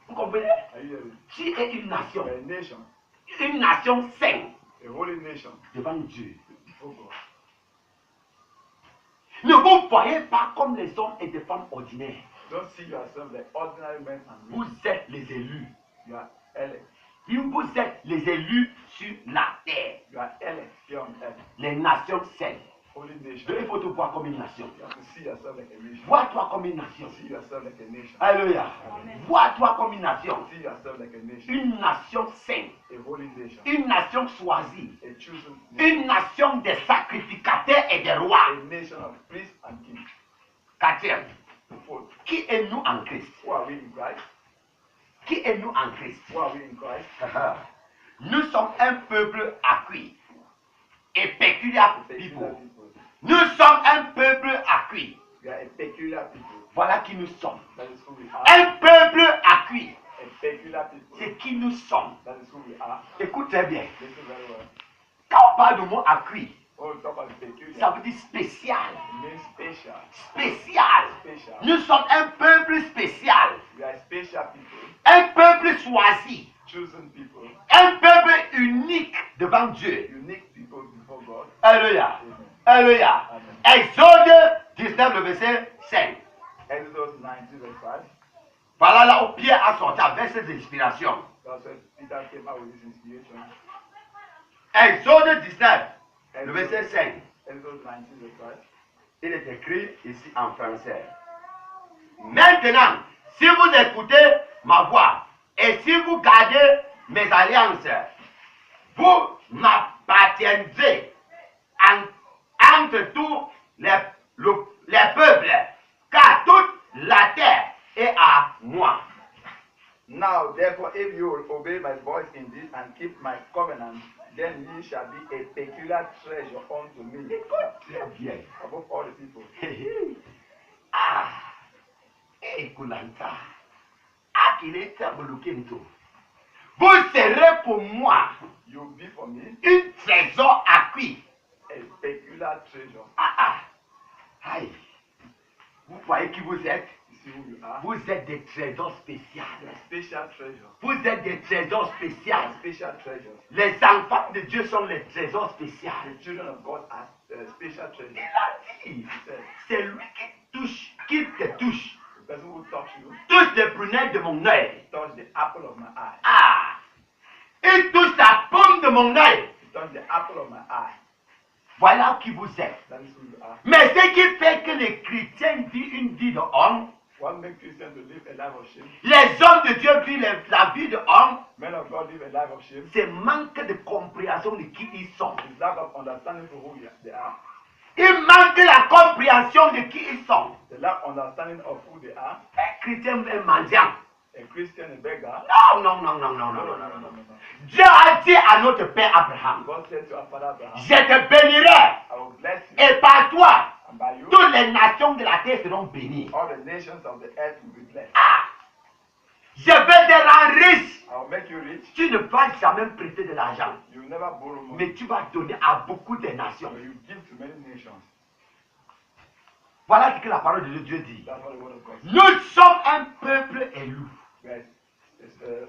S1: Vous comprenez?
S2: Are you hearing?
S1: Tu es une nation.
S2: We are a nation.
S1: Une nation sainte
S2: A holy nation
S1: devant Dieu.
S2: before God.
S1: Ne vous voyez pas comme les hommes et des femmes ordinaires.
S2: Don't see yourself like ordinary men and
S1: Vous
S2: women.
S1: êtes les élus.
S2: You are elect.
S1: Vous êtes les élus sur la terre.
S2: You are elect here on earth.
S1: Les nations saintes.
S2: Holy nation.
S1: Donc il faut te voir comme une nation.
S2: You have to see yourself like a nation.
S1: Vois-toi comme une nation.
S2: See yourself like a nation.
S1: Alléluia. Vois-toi comme une nation.
S2: See yourself like a nation.
S1: Une nation sainte.
S2: A holy nation.
S1: Une nation choisie.
S2: A chosen nation.
S1: Une nation des sacrificateurs et des rois.
S2: A nation of priests and kings.
S1: Quatrième.
S2: Fourth,
S1: Qui est nous en Christ?
S2: who are we in Christ?
S1: Qui est nous en Christ?
S2: Who are we in Christ?
S1: Nous sommes un peuple acquis et peculiar
S2: Peculiar
S1: people.
S2: people.
S1: Nous sommes un peuple acquis.
S2: We are a peculiar people.
S1: Voilà qui nous sommes.
S2: That is who we are.
S1: Un peuple acquis.
S2: A peculiar people.
S1: C'est qui nous sommes.
S2: That is who we are.
S1: Écoute très bien.
S2: Listen very well.
S1: Quand on parle du mot acquis,
S2: When we talk about
S1: ça
S2: peculiar,
S1: veut dire spécial.
S2: it means special.
S1: Spécial.
S2: Special.
S1: Nous sommes un peuple spécial.
S2: We are special people.
S1: Un peuple choisi.
S2: Chosen people.
S1: Un peuple unique devant Dieu.
S2: Unique people before God.
S1: Alléluia.
S2: Amen.
S1: Alléluia.
S2: Amen.
S1: Exode 19, le verset 5.
S2: Exodus 19 verse 5.
S1: Voilà là où Pierre a sorti avec ses inspirations.
S2: That's when Peter came out with his inspiration.
S1: Exode 19, le verset 5.
S2: Exodus 19 verse 5.
S1: Il est écrit ici en français. Maintenant, si vous écoutez ma voix et si vous gardez mes alliances, vous m'appartiendrez entre tous les peuples, car toute la terre est à moi.
S2: Now, therefore, if you will obey my voice in this and keep my covenant, then ye shall be a peculiar treasure unto me
S1: Très bien.
S2: above all the people.
S1: Ah, Kulanta. Ah, qu'il est bloqué. Vous serez pour moi
S2: You will be for me
S1: un trésor acquis.
S2: a peculiar treasure.
S1: Aïe. Vous voyez qui vous êtes?
S2: You see who you are?
S1: Vous êtes des trésors spéciaux.
S2: Special treasure.
S1: Vous êtes des trésors spéciaux.
S2: Special treasures.
S1: Les enfants de Dieu sont les trésors spéciaux.
S2: The children of God are special
S1: Il
S2: treasures.
S1: a dit,
S2: He said,
S1: c'est lui qui te touche.
S2: the person who touch you,
S1: Touche les prunelles de mon œil.
S2: touch the apple of my eye.
S1: Ah, il touche la paume de mon œil.
S2: He touch the apple of my eye.
S1: Voilà qui vous êtes.
S2: That is who you are.
S1: Mais ce qui fait que les chrétiens vivent une vie de homme,
S2: What makes Christians to live a life of shame?
S1: les hommes de Dieu vivent la vie de homme,
S2: Men of God live a life of shame.
S1: c'est manque de compréhension de qui ils sont.
S2: It's lack of understanding for who they are.
S1: Ils manquent la compréhension de qui ils sont.
S2: The lack of understanding of who they are.
S1: Un chrétien est mendiant.
S2: A Christian, a beggar.
S1: Non.
S2: No.
S1: Dieu a dit à notre père Abraham,
S2: God said to our father Abraham,
S1: je te bénirai
S2: I will bless you,
S1: et par toi,
S2: and by you,
S1: toutes les nations de la terre seront bénies.
S2: all the nations of the earth will be blessed.
S1: Ah, je vais te rendre riche.
S2: I will make you rich.
S1: Tu ne vas jamais prêter de l'argent,
S2: You will never borrow money,
S1: mais tu vas donner à beaucoup de nations.
S2: but you give to many nations.
S1: Voilà ce que la parole de Dieu dit.
S2: That's what the word of God says.
S1: Nous sommes un peuple élu.
S2: Yes, it's a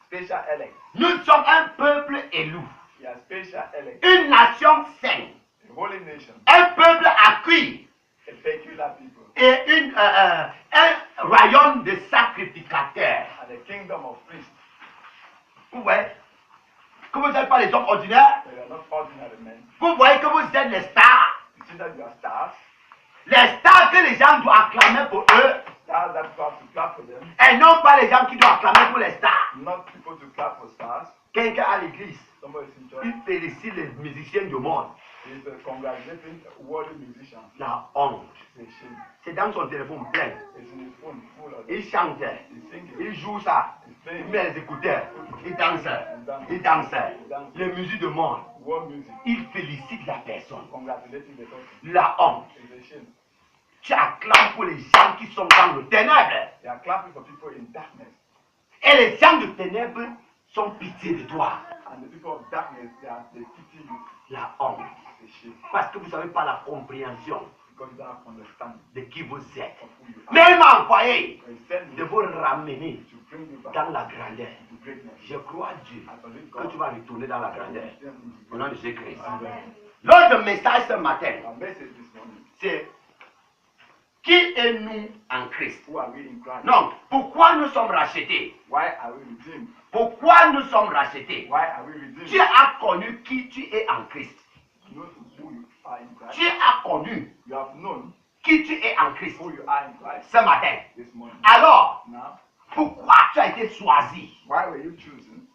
S2: special elect.
S1: Nous sommes un peuple élu.
S2: We are special elect.
S1: Une nation sainte.
S2: A holy nation.
S1: Un peuple acquis.
S2: A peculiar people.
S1: Et un royaume de sacrificateurs.
S2: And a kingdom of priests.
S1: Vous voyez que vous n'êtes pas les hommes ordinaires.
S2: They are not ordinary men.
S1: Vous voyez que vous êtes les stars.
S2: You see that you are stars.
S1: Les stars que les gens doivent acclamer pour eux.
S2: Stars that you have to clap for them.
S1: Et non pas les gens qui doivent acclamer pour les stars.
S2: Not people to clap for stars.
S1: Quelqu'un à l'église,
S2: Somebody's in church.
S1: il félicite les musiciens du monde.
S2: He's congratulating worldly musicians.
S1: La honte.
S2: It's a shame.
S1: C'est dans son téléphone plein.
S2: It's in his phone full of
S1: Il chante,
S2: He's singing.
S1: il joue ça, il met les écouteurs, il danse, les musiques du monde.
S2: World music.
S1: Il félicite la personne.
S2: Congratulating the person.
S1: La honte.
S2: It's a shame.
S1: Tu acclames pour les gens qui sont dans le ténèbre.
S2: They are clapping for people in darkness.
S1: Et les gens de ténèbres sont pitié de toi.
S2: And the people of darkness, they pity you.
S1: La honte.
S2: It's a shame.
S1: Parce que vous n'avez pas la compréhension
S2: Because you don't have understanding
S1: de qui vous êtes.
S2: of who you are.
S1: Même envoyé
S2: When he sent
S1: de
S2: you
S1: vous ramener
S2: to bring you back
S1: dans la grandeur.
S2: to greatness.
S1: Je crois Dieu
S2: I believe
S1: que
S2: God.
S1: tu vas retourner dans la grandeur. Au nom de Jésus-Christ.
S2: Amen.
S1: L'autre message ce matin,
S2: Our message this morning.
S1: c'est qui est nous en Christ?
S2: Who are we in Christ?
S1: Non, pourquoi nous sommes rachetés?
S2: Why are we redeemed?
S1: Pourquoi nous sommes rachetés?
S2: Why are we redeemed?
S1: Tu as connu qui tu es en Christ.
S2: You know who you are in Christ.
S1: Tu as connu
S2: You have known
S1: qui tu es en Christ
S2: who you are in Christ
S1: ce matin.
S2: this morning.
S1: Alors,
S2: Now,
S1: pourquoi tu as été choisi?
S2: why were you chosen?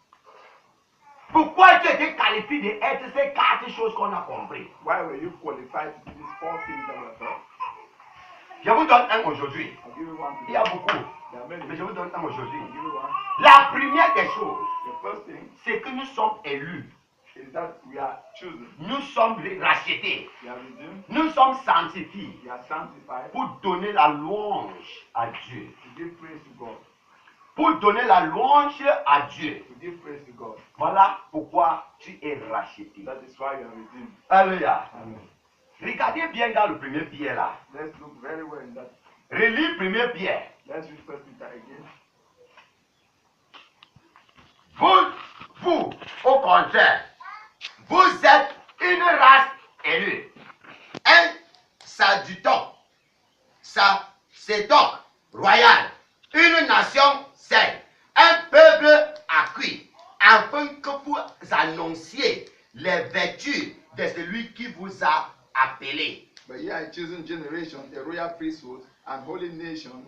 S1: Pourquoi tu as été qualifié d'être ces 4 choses qu'on a compris?
S2: Why were you qualified to do these 4 things that were taught?
S1: Je vous donne un aujourd'hui.
S2: I'll give you one
S1: Il y a
S2: today.
S1: beaucoup,
S2: There are many.
S1: mais je vous donne un
S2: I'll
S1: aujourd'hui.
S2: give you one.
S1: La première des choses,
S2: The first thing
S1: c'est que nous sommes élus.
S2: is that we are chosen.
S1: Nous sommes rachetés.
S2: We are redeemed.
S1: Nous sommes sanctifiés
S2: We are sanctified
S1: pour donner la louange à Dieu.
S2: to give praise to God.
S1: Pour donner la louange à Dieu.
S2: To give praise to God.
S1: Voilà pourquoi tu es racheté.
S2: That is why you are redeemed.
S1: Alléluia.
S2: Amen.
S1: Regardez bien dans le premier Pierre là.
S2: Let's look very well in that.
S1: Relis premier Pierre.
S2: Let's read 1 Peter again.
S1: Vous, au contraire, vous êtes une race élue. Un sacerdoce royal. Une nation sainte. Un peuple acquis. Afin que vous annonciez les vertus de celui qui vous a appelé.
S2: But ye are a chosen generation, a royal priesthood, and holy nation,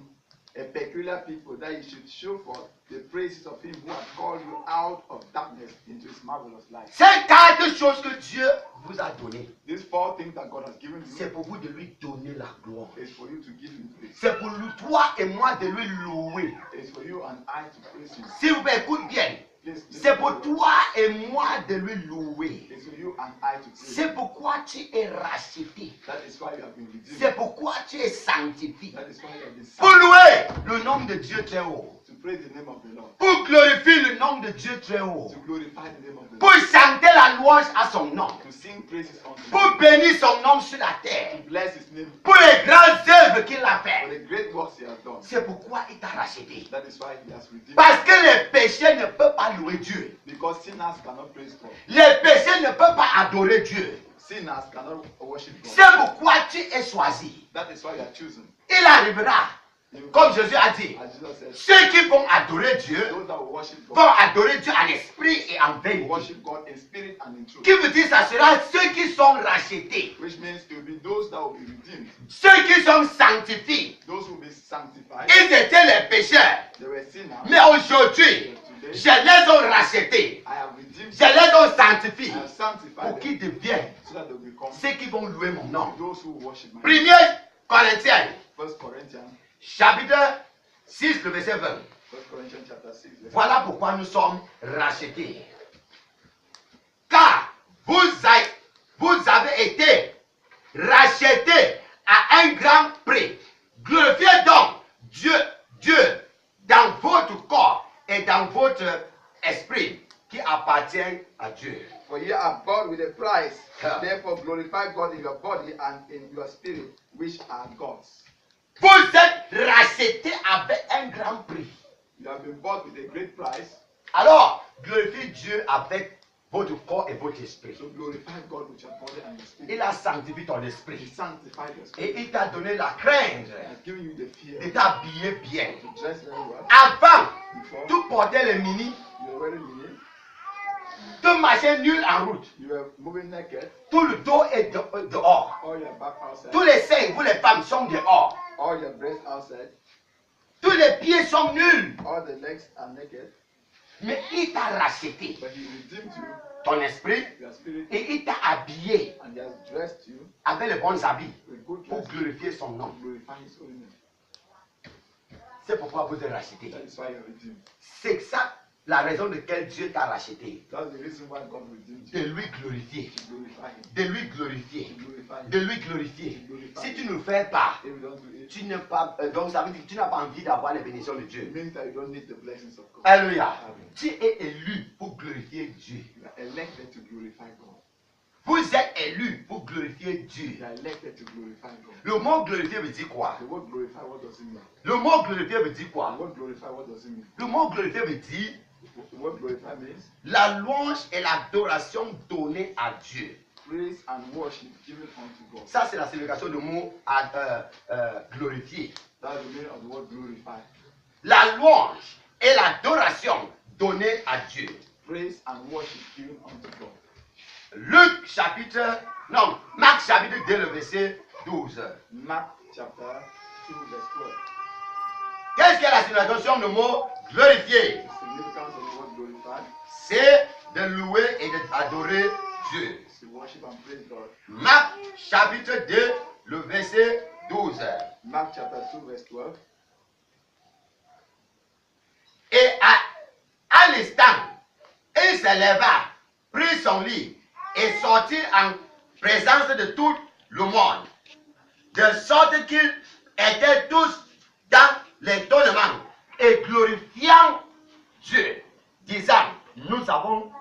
S2: a peculiar people, that ye should show forth the praises of him who hath called you out of darkness into his marvelous light.
S1: C'est 4 choses que Dieu vous a données.
S2: These 4 things that God has given you
S1: C'est pour vous de lui donner la gloire.
S2: is for you to give him praise.
S1: C'est pour nous, toi et moi de lui louer.
S2: It's for you and I to praise him.
S1: S'il vous plaît, écoute bien.
S2: Please,
S1: C'est pour toi et moi de lui louer.
S2: It's for you and I to praise
S1: C'est
S2: him.
S1: pourquoi tu es racheté.
S2: That is why you have been redeemed.
S1: C'est pourquoi tu es sanctifié.
S2: That is why you have been
S1: Pour
S2: saved.
S1: louer le nom de Dieu très haut.
S2: To praise the name of the Lord.
S1: Pour glorifier le nom de Dieu très haut.
S2: To glorify the name of the
S1: Pour
S2: Lord.
S1: chanter la louange à son nom.
S2: To sing praises unto him.
S1: Pour bénir son nom sur la
S2: To
S1: terre.
S2: bless his name
S1: Pour les grandes œuvres qu'il a
S2: for
S1: faites.
S2: the great works he has done.
S1: C'est pourquoi il t'a racheté.
S2: That is why he has redeemed.
S1: Parce que les péchés ne peuvent pas louer Dieu.
S2: Because sinners cannot praise God.
S1: Les péchés ne peuvent pas adorer Dieu.
S2: Sinners cannot worship God.
S1: C'est pourquoi tu es choisi.
S2: That is why you are chosen.
S1: Il arrivera,
S2: You-
S1: comme Jésus a dit,
S2: As Jesus said,
S1: ceux qui vont adorer Dieu
S2: those that will worship
S1: vont
S2: God
S1: adorer Dieu en esprit et en
S2: will
S1: vérité.
S2: worship God in spirit and in truth.
S1: Qui veut dire ça sera ceux qui sont rachetés,
S2: Which means it will be those that will be redeemed,
S1: ceux qui sont sanctifiés.
S2: those who will be sanctified.
S1: Ils étaient les pécheurs,
S2: They were sinners.
S1: mais aujourd'hui,
S2: Today,
S1: je les ai rachetés,
S2: I have redeemed
S1: je
S2: them.
S1: les ai
S2: I
S1: sanctifiés
S2: have
S1: pour
S2: sanctified
S1: qu'ils
S2: them
S1: deviennent
S2: so that they will become
S1: ceux qui vont louer mon nom.
S2: those who worship my
S1: 1 Corinthiens,
S2: 1 Corinthians,
S1: chapitre 6, le verset 20.
S2: 1 Corinthians chapter 6. verse
S1: Voilà pourquoi nous sommes rachetés. Car vous avez été rachetés à un grand prix. Glorifiez donc Dieu dans votre corps et dans votre esprit qui appartient à Dieu.
S2: For ye are bought with a price.
S1: Yeah.
S2: Therefore glorify God in your body and in your spirit, which are God's.
S1: Vous êtes rachetés avec un grand prix.
S2: You have been bought with a great price.
S1: Alors, glorifiez Dieu avec votre corps et votre esprit.
S2: So glorify God with your body and your spirit.
S1: Il a sanctifié ton
S2: He
S1: esprit.
S2: sanctified your
S1: Et
S2: spirit.
S1: il t'a donné la crainte
S2: He has given you the fear
S1: de t'habiller bien.
S2: to dress very well.
S1: Avant,
S2: Before,
S1: tu portais les mini,
S2: you were wearing mini.
S1: tu marchais nul en route.
S2: You were moving naked.
S1: Tout le dos est dehors.
S2: All your back outside.
S1: Tous les seins, vous les femmes, sont dehors.
S2: All your breasts outside.
S1: Tous les pieds sont nus.
S2: All the legs are naked.
S1: Mais il t'a racheté
S2: But he redeemed you,
S1: ton esprit
S2: your spirit,
S1: et il t'a habillé
S2: and he has dressed you
S1: avec les bons habits
S2: with good
S1: pour
S2: dress
S1: glorifier son nom.
S2: to glorify his holy name.
S1: C'est pourquoi vous êtes racheté.
S2: That is why you're redeemed.
S1: C'est ça la raison de laquelle Dieu t'a racheté.
S2: That's the reason why God redeemed
S1: De
S2: you.
S1: lui glorifier.
S2: To glorify him.
S1: De lui glorifier.
S2: To glorify him.
S1: De lui glorifier. Si tu ne le fais pas,
S2: If you don't do it,
S1: tu n'es pas, donc ça veut dire que tu n'as pas envie d'avoir les bénédictions de Dieu.
S2: it means that you don't need the blessings of God.
S1: Alléluia. Tu es élu pour glorifier Dieu.
S2: You are elected to glorify God.
S1: Vous êtes élu pour glorifier Dieu.
S2: You are elected to glorify God.
S1: Le mot glorifier veut dire quoi?
S2: The word glorify, what does it mean?
S1: Le mot glorifier veut dire
S2: The
S1: quoi?
S2: word glorify, what does it mean?
S1: Le mot glorifier veut dire
S2: The word glorify means
S1: la louange et l'adoration donnée à Dieu.
S2: praise and worship given unto God.
S1: Ça, c'est la signification du mot glorifier.
S2: That's the meaning of the word glorify.
S1: La louange et l'adoration donnée à Dieu.
S2: Praise and worship given unto God.
S1: Luc chapitre, non, Marc chapitre 2, le verset 12.
S2: Mark chapter 2, verse 12.
S1: Qu'est-ce que la signification du mot glorifier?
S2: The significance of the word glorify
S1: C'est de louer et d'adorer Dieu.
S2: is to worship and praise God.
S1: Marc chapitre 2, le verset 12.
S2: Mark chapter 2, verse 12.
S1: Et à l'instant, il se leva, prit son lit et sortit en présence de tout le monde, de sorte qu'ils étaient tous dans l'étonnement et glorifiant Dieu, disant, nous avons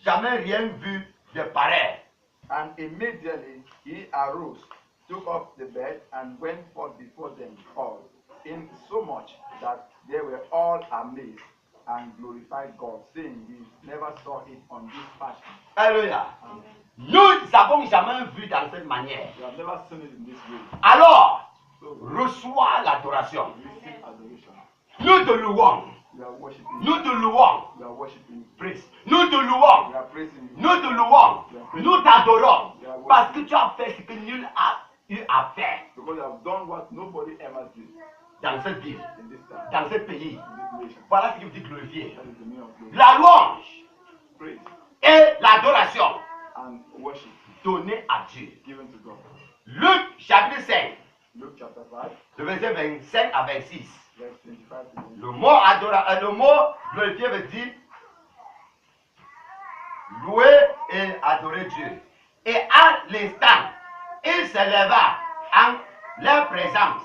S1: jamais rien vu de pareil.
S2: And immediately he arose, took up the bed, and went forth before them all, in so much that they were all amazed and glorified God, saying, we never saw it on this fashion.
S1: Alléluia. Nous n'avons jamais vu dans cette manière.
S2: We have never seen it in this way.
S1: Alors,
S2: So
S1: reçois l'adoration.
S2: receive adoration.
S1: Nous te louons.
S2: We are worshiping
S1: Nous
S2: you.
S1: te louons.
S2: We are worshiping you.
S1: Praise. Nous te louons.
S2: We are praising you.
S1: Nous te louons. Nous t'adorons.
S2: We are
S1: Parce que
S2: worshiping
S1: tu as fait ce que nul a eu à faire
S2: because you have done what nobody ever did
S1: dans cette ville,
S2: in this time,
S1: dans ce pays.
S2: in this nation.
S1: Voilà ce qui veut dire glorifier.
S2: That is the meaning of glory.
S1: La louange
S2: Praise
S1: et l'adoration
S2: and worship
S1: donnée à Dieu.
S2: given to God.
S1: Luc chapitre 5,
S2: Luke chapter 5,
S1: le verset 25 à 26.
S2: verse 25 to 26.
S1: Le mot glorifier veut dire louer et adorer Dieu. Et à l'instant, il se leva en leur présence,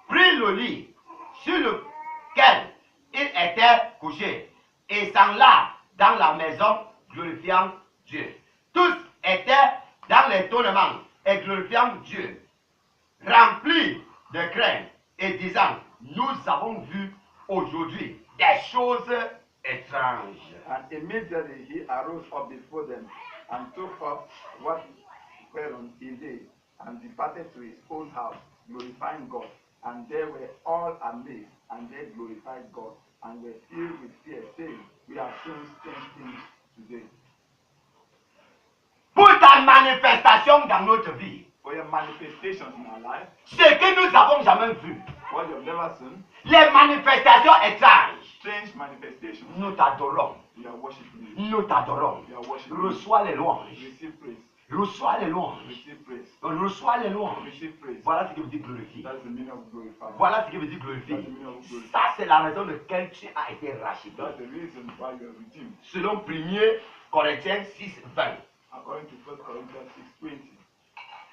S1: prit le lit sur lequel il était couché et s'en alla dans la maison glorifiant Dieu. Tous étaient dans l'étonnement et glorifiant Dieu, remplis de crainte et disant, nous avons vu aujourd'hui des choses étranges.
S2: And immediately he arose up before them and took up what whereon he lay and departed to his own house, glorifying God. And they were all amazed, and they glorified God, and were filled with fear, saying, we have seen strange things today.
S1: Pour ta manifestation dans notre vie,
S2: For your manifestations in our life,
S1: ce que nous n'avons jamais vu,
S2: what you have never seen,
S1: les manifestations étranges,
S2: strange manifestations,
S1: nous t'adorons,
S2: we are worshiping you.
S1: nous t'adorons.
S2: We are worshiping you.
S1: Reçois les louanges,
S2: Receive praise.
S1: reçois les louanges,
S2: Receive praise.
S1: reçois les louanges.
S2: Receive praise.
S1: Voilà ce qui veut dire glorifier.
S2: That's the meaning of glorify.
S1: Voilà ce qui veut dire glorifier.
S2: That's the meaning of glorify.
S1: Ça, c'est la raison de laquelle tu as été racheté.
S2: That's the reason why you are redeemed.
S1: Selon 1 Corinthiens 6, 20.
S2: According to 1 Corinthians 6:20,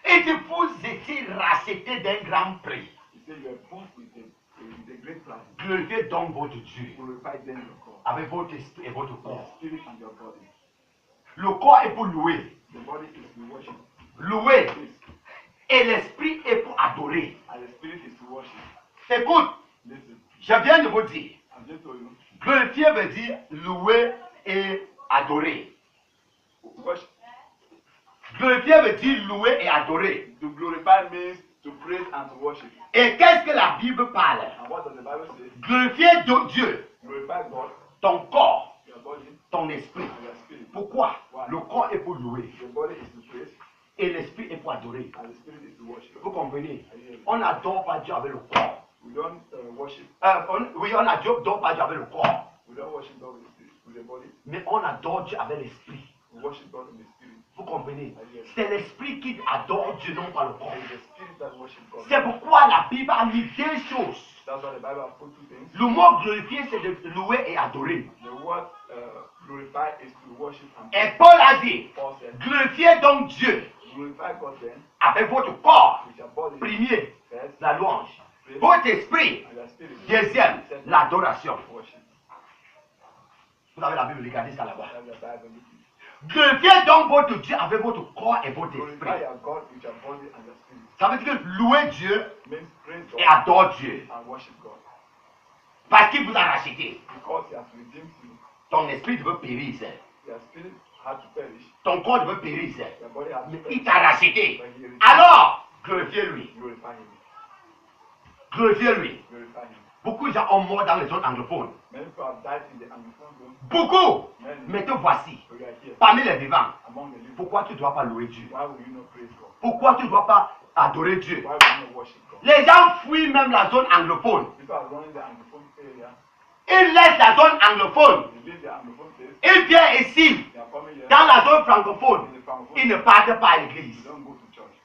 S1: Et vous étiez rachetés d'un grand prix.
S2: he said you are bought with a great price.
S1: Glorifiez donc votre Dieu
S2: Glorify then your God,
S1: avec votre esprit et votre
S2: your
S1: corps.
S2: spirit and your body.
S1: Le corps est pour louer.
S2: The body is to worship.
S1: Louer.
S2: Praise.
S1: Et l'esprit est pour adorer.
S2: And the spirit is to worship.
S1: Écoute,
S2: Listen,
S1: je viens de vous dire,
S2: I've just told you.
S1: glorifier veut dire louer et adorer.
S2: Worship.
S1: Glorifier veut dire louer et adorer.
S2: To glorify means to praise and to worship.
S1: Et qu'est-ce que la Bible parle?
S2: And what does the Bible say?
S1: Glorifier Dieu,
S2: Glorify God,
S1: ton corps,
S2: your body,
S1: ton esprit.
S2: and your spirit.
S1: Pourquoi? Le corps est pour louer.
S2: The body is to praise.
S1: Et l'esprit est pour adorer.
S2: and the spirit is to worship.
S1: Vous comprenez?
S2: Are you hearing me?
S1: On n'adore pas Dieu avec le corps.
S2: We don't worship.
S1: Oui, on n'adore pas Dieu avec le corps.
S2: We don't worship God with the body.
S1: Mais on adore Dieu avec l'esprit.
S2: We worship God in the spirit.
S1: Vous comprenez? C'est l'esprit qui adore Dieu, non pas le corps.
S2: It is the spirit that worship God.
S1: C'est pourquoi la Bible a mis deux choses.
S2: That's why the Bible has put two things.
S1: Le mot glorifier, c'est de louer et adorer.
S2: The word glorify is to worship and
S1: Et Paul a dit,
S2: Paul said,
S1: glorifiez donc Dieu
S2: glorify God then
S1: avec votre corps,
S2: with your body
S1: premier,
S2: first,
S1: la louange. Votre esprit,
S2: and your spirit
S1: deuxième,
S2: second,
S1: l'adoration.
S2: worship.
S1: Vous avez la Bible, regardez ça là-bas.
S2: That's the Bible.
S1: Glorifiez donc votre Dieu avec votre corps et votre
S2: Glorify
S1: esprit.
S2: your God with your body and your spirit.
S1: Ça veut dire que louer Dieu
S2: Means praise God
S1: et adore Dieu.
S2: and worship God.
S1: Parce qu'il vous a racheté.
S2: Because He has redeemed you.
S1: Ton esprit devait périr.
S2: Your spirit had to perish.
S1: Ton corps devait périr.
S2: Your body had to
S1: Mais
S2: perish.
S1: il t'a racheté.
S2: But He redeemed
S1: Alors, glorifiez-lui.
S2: you. Glorify Him.
S1: Glorifiez-lui.
S2: Glorify Him.
S1: Beaucoup de gens ont mort dans les zones anglophones.
S2: Many people have died in the Anglophone zone.
S1: Beaucoup.
S2: Many.
S1: Mais te voici.
S2: But you are here
S1: Parmi les vivants.
S2: among the living.
S1: Pourquoi tu ne dois pas louer Dieu?
S2: Why will you not praise God?
S1: Pourquoi tu ne dois pas adorer Dieu?
S2: Why will you not worship God?
S1: Les gens fuient même la zone anglophone.
S2: People are running the Anglophone area.
S1: Ils laissent la zone anglophone.
S2: They leave the Anglophone place.
S1: Ils viennent ici,
S2: They are coming here.
S1: dans la zone francophone.
S2: In the Francophone.
S1: Ils ne partent pas à
S2: You
S1: l'église.
S2: don't go to church.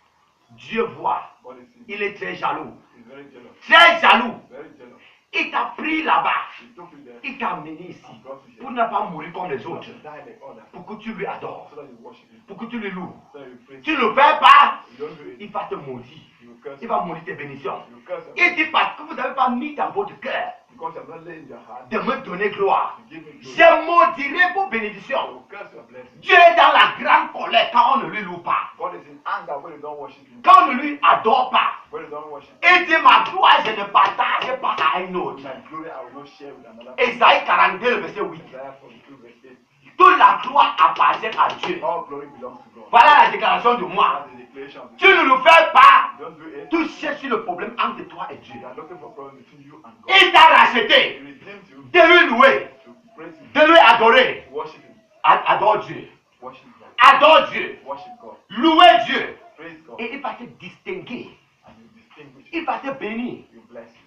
S1: Dieu voit.
S2: God is seeing.
S1: Il est très jaloux.
S2: He's very jealous.
S1: Très jaloux.
S2: Very jealous.
S1: Il t'a pris là-bas.
S2: He took you there.
S1: Il t'a amené ici.
S2: And brought you
S1: Pour
S2: here.
S1: ne pas mourir comme les
S2: Not
S1: autres.
S2: to die like others.
S1: Pour que tu lui adores.
S2: So that you worship Him.
S1: Pour que tu lui loues.
S2: So that you praise
S1: Tu
S2: Him.
S1: ne le fais pas,
S2: You don't do it.
S1: il va te maudire.
S2: You will curse
S1: Il
S2: Him.
S1: va maudire tes bénédictions.
S2: You will curse
S1: Il
S2: Him.
S1: dit parce que vous n'avez pas mis dans votre cœur
S2: Because you have not laid in your heart
S1: de me donner gloire.
S2: to give me glory.
S1: Je maudirai vos
S2: You
S1: bénédictions.
S2: will curse your blessing.
S1: Dieu est dans la grande colère quand on ne lui loue pas.
S2: God is in anger when you don't worship Him.
S1: Quand on ne lui adore pas.
S2: When you don't worship Him.
S1: Il dit ma gloire, je ne partage pas à un autre.
S2: My glory I will not share with another person.
S1: Ésaïe 42, le verset 8.
S2: Isaiah 42 verse 8.
S1: Toute la gloire appartient à Dieu.
S2: All glory belongs to God.
S1: Voilà la déclaration de moi.
S2: That's the declaration.
S1: Tu ne le fais pas.
S2: Don't do it.
S1: Tu cherches le problème entre toi et Dieu.
S2: You are looking for problems between you and God.
S1: Il t'a racheté.
S2: He redeemed you
S1: De lui louer.
S2: to praise Him.
S1: De lui adorer.
S2: Worship Him.
S1: Adore Dieu.
S2: Worship God.
S1: Adore Dieu.
S2: Worship God.
S1: Louer Dieu.
S2: Praise God.
S1: Et il va te distinguer.
S2: And you distinguish.
S1: Il va te bénir.
S2: You bless Him.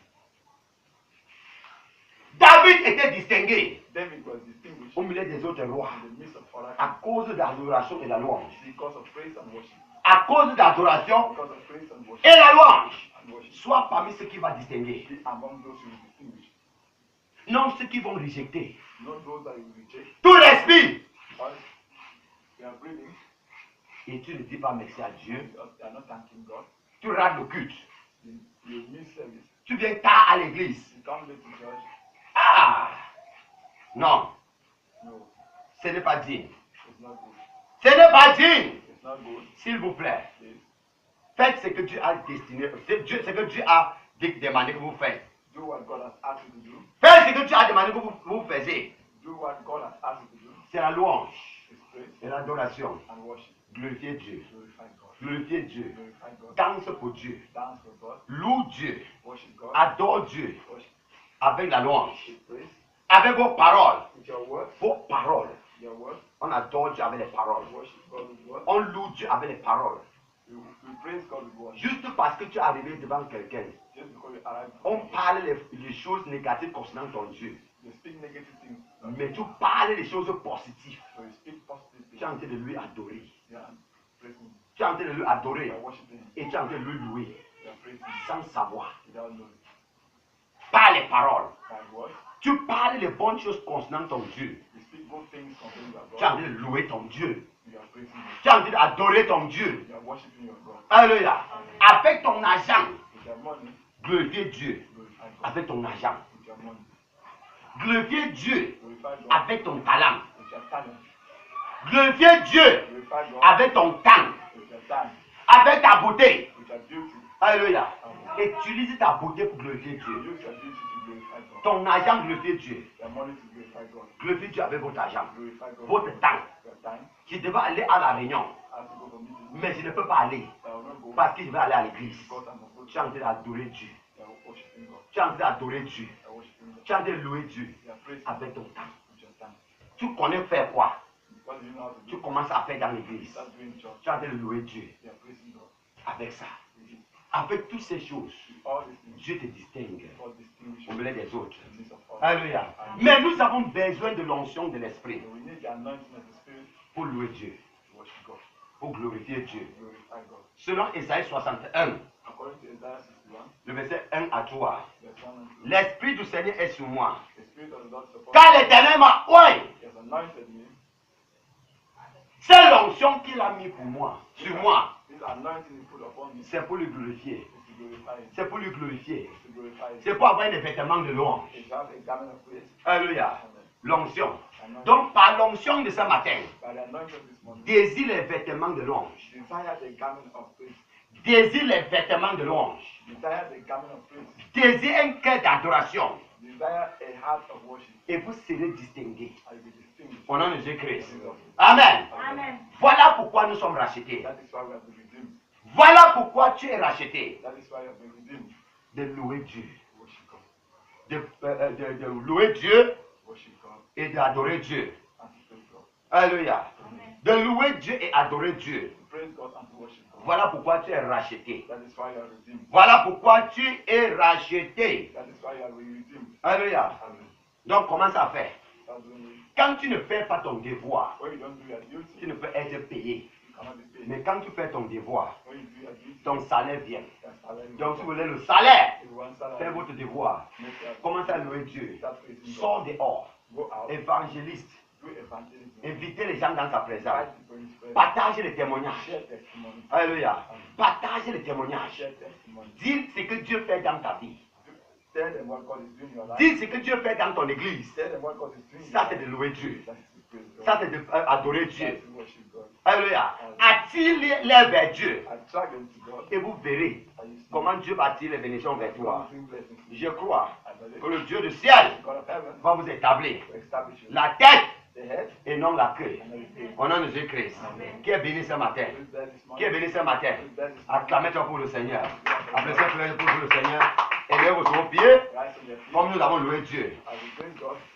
S1: David était distingué
S2: David was distinguished
S1: au milieu des autres rois
S2: in the midst of other
S1: à cause de l'adoration et la louange.
S2: because of praise and worship.
S1: À cause de l'adoration
S2: Because of praise and worship.
S1: et la louange.
S2: And worship.
S1: Sois parmi ceux qui vont distinguer.
S2: Be among those who will distinguish.
S1: Non ceux qui vont rejeter.
S2: Not those that you reject.
S1: Tu respires.
S2: But you are breathing.
S1: Et tu ne dis pas merci à Dieu.
S2: You are not thanking God.
S1: Tu rates le culte.
S2: You miss service.
S1: Tu viens tard à l'église.
S2: You come late to church.
S1: Ah! Non,
S2: No,
S1: ce n'est pas digne.
S2: it's not good.
S1: Ce n'est pas digne.
S2: It's not good.
S1: S'il vous plaît,
S2: Please
S1: faites ce que Dieu a destiné, ce que Dieu a demandé que vous faites.
S2: do what God has asked you to do.
S1: Faites ce que Dieu a demandé que vous faisiez.
S2: Do what God has asked you to do.
S1: C'est la louange
S2: It's praise
S1: et l'adoration.
S2: and worship.
S1: Glorifiez Dieu.
S2: Glorify God.
S1: Glorifiez Dieu.
S2: Glorify God.
S1: Danse pour Dieu.
S2: Dance for God.
S1: Loue Dieu.
S2: Worship God.
S1: Adore Dieu
S2: Worship
S1: avec la louange.
S2: with praise.
S1: Avec vos paroles.
S2: With your words.
S1: Vos paroles.
S2: Your words.
S1: On adore Dieu avec les paroles.
S2: Worship God with words.
S1: On loue Dieu avec les paroles.
S2: We praise God with words.
S1: Juste parce que tu es arrivé devant quelqu'un,
S2: Just because you arrive.
S1: on parle les choses négatives concernant ton Dieu.
S2: You speak negative things.
S1: Mais tu parles des choses positives.
S2: So you speak positive
S1: Tu es en
S2: things.
S1: train de lui adorer.
S2: Yeah. Praise Him.
S1: Tu es en train de lui adorer.
S2: You are worshiping Him.
S1: Et tu es en train de lui louer.
S2: You are praising Him
S1: Sans savoir.
S2: without knowing.
S1: Par les paroles.
S2: By words.
S1: Tu parles les bonnes choses concernant ton Dieu.
S2: You speak good things concerning your
S1: Tu es en
S2: God.
S1: train de louer ton Dieu.
S2: You are praising Him.
S1: Tu es en train d'adorer ton Dieu.
S2: You are worshiping your God.
S1: Alléluia. Avec ton argent,
S2: With your money,
S1: glorifier Dieu.
S2: glorify God.
S1: Avec ton argent.
S2: With your money,
S1: Glorifier Dieu
S2: glorify God.
S1: avec ton talent.
S2: With your talent,
S1: Glorifier Dieu
S2: glorify God.
S1: avec ton temps.
S2: With your time,
S1: Avec ta beauté.
S2: with your beauty.
S1: Alléluia. Utilise ta beauté pour glorifier Dieu.
S2: Use your beauty to glorify God.
S1: Ton argent, glorifier Dieu.
S2: Your money to glorify God.
S1: Glorifier Dieu avec votre argent.
S2: Glorify God.
S1: Votre
S2: with
S1: temps.
S2: your time.
S1: Je devais aller à la réunion,
S2: As you go for meeting,
S1: mais je ne peux pas aller
S2: I will not go
S1: parce que je vais aller à l'église.
S2: because I'm a good
S1: Tu es en train d'adorer Dieu.
S2: You are worshiping God.
S1: Tu es en train d'adorer Dieu.
S2: You are worshiping God.
S1: Tu es en train de louer Dieu
S2: You are praising
S1: avec ton temps.
S2: with your time.
S1: Tu connais faire quoi?
S2: What do you know how to
S1: Tu
S2: do?
S1: commences à faire dans l'église.
S2: Start doing church.
S1: Tu es en train de louer Dieu.
S2: You are praising God.
S1: Avec ça,
S2: With it.
S1: avec toutes ces choses,
S2: With all these things.
S1: Dieu te distingue
S2: God distinguish
S1: au
S2: you
S1: milieu des autres.
S2: in the midst of all.
S1: Alléluia. Mais nous avons besoin de l'onction de l'Esprit
S2: So we need the anointing of the Spirit
S1: pour louer Dieu,
S2: to worship God,
S1: pour glorifier Dieu.
S2: glorify God.
S1: Selon Ésaïe 61,
S2: According to Isaiah 61,
S1: le verset 1 à 3,
S2: verse 1 and 2,
S1: l'Esprit du Seigneur est sur moi,
S2: the Spirit of the Lord supports
S1: car l'Éternel m'a oint.
S2: He has anointed me.
S1: C'est l'onction qu'il a mis pour moi, sur moi.
S2: This anointing is put upon me.
S1: C'est pour lui glorifier.
S2: Is to glorify Him.
S1: C'est pour lui glorifier.
S2: Is to glorify Him.
S1: C'est pour avoir des vêtements de louange.
S2: Is to have a garment of praise.
S1: Alléluia.
S2: Amen.
S1: L'onction.
S2: Anointing.
S1: Donc, par l'onction de ce matin,
S2: By the anointing of this morning,
S1: désire les vêtements de louange.
S2: desire the garment of praise.
S1: Désire les vêtements de louange.
S2: Desire the garment of praise.
S1: Désire un cœur d'adoration.
S2: Desire a heart of worship.
S1: Et vous serez distingués.
S2: I will be distinguished.
S1: Au nom de Jésus-Christ. Amen.
S3: Amen.
S1: Voilà pourquoi nous sommes rachetés.
S2: That is why we have been redeemed.
S1: Voilà pourquoi tu es racheté.
S2: That is why you have been redeemed.
S1: De louer Dieu.
S2: Worship God.
S1: De louer Dieu
S2: Worship God
S1: et d'adorer Dieu.
S2: and to praise God.
S1: Alléluia.
S3: Amen.
S1: De louer Dieu et adorer Dieu.
S2: To praise God and to worship God.
S1: Voilà pourquoi tu es racheté.
S2: That is why you are redeemed.
S1: Voilà pourquoi tu es racheté.
S2: That is why you are redeemed.
S1: Alléluia.
S2: Amen.
S1: Donc commence à faire.
S2: Start doing it.
S1: Quand tu ne fais pas ton devoir,
S2: When you don't do your duty,
S1: tu ne peux être payé.
S2: you cannot be paid.
S1: Mais quand tu fais ton devoir,
S2: When you do your duty,
S1: ton salaire vient.
S2: your salary will
S1: Donc si
S2: come.
S1: vous voulez le salaire,
S2: If you want
S1: faites
S2: salary,
S1: votre devoir.
S2: make your
S1: Commencez à louer Dieu.
S2: start praising
S1: Sors
S2: God.
S1: dehors.
S2: Go out,
S1: Évangéliste.
S2: do evangelism.
S1: Invitez les gens dans sa présence.
S2: Invite people in His presence.
S1: Partage les témoignages.
S2: Share testimony.
S1: Alléluia. Partage les témoignages.
S2: Share testimony.
S1: Dis ce que Dieu fait dans ta vie.
S2: Tell them what God is doing in your life.
S1: Dis ce que Dieu fait dans ton église.
S2: Tell them what God is doing in
S1: Ça,
S2: your
S1: c'est de
S2: life.
S1: louer Dieu.
S2: That is to praise God.
S1: Ça, c'est d'adorer
S2: That
S1: Dieu.
S2: is to worship God.
S1: Alléluia. Attire-les vers Dieu.
S2: Attract them to God.
S1: Et vous verrez
S2: And you see
S1: comment Dieu va attirer les bénédictions vers
S2: God
S1: toi.
S2: bring blessings to you.
S1: Je crois
S2: I believe
S1: que le Dieu du ciel
S2: God of heaven
S1: va vous établir
S2: will establish you.
S1: la tête
S2: The head
S1: et non la queue.
S2: and the tail.
S1: Au nom de Jésus-Christ. Qui est béni ce matin?
S2: Who is there this
S1: Qui est
S2: morning?
S1: béni ce matin?
S2: Who is there this morning?
S1: Acclamez-toi pour le Seigneur. Applaudissez pour le Seigneur. Élevez vos pieds
S2: Rise on your feet.
S1: comme nous avons loué Dieu.
S2: I will praise God.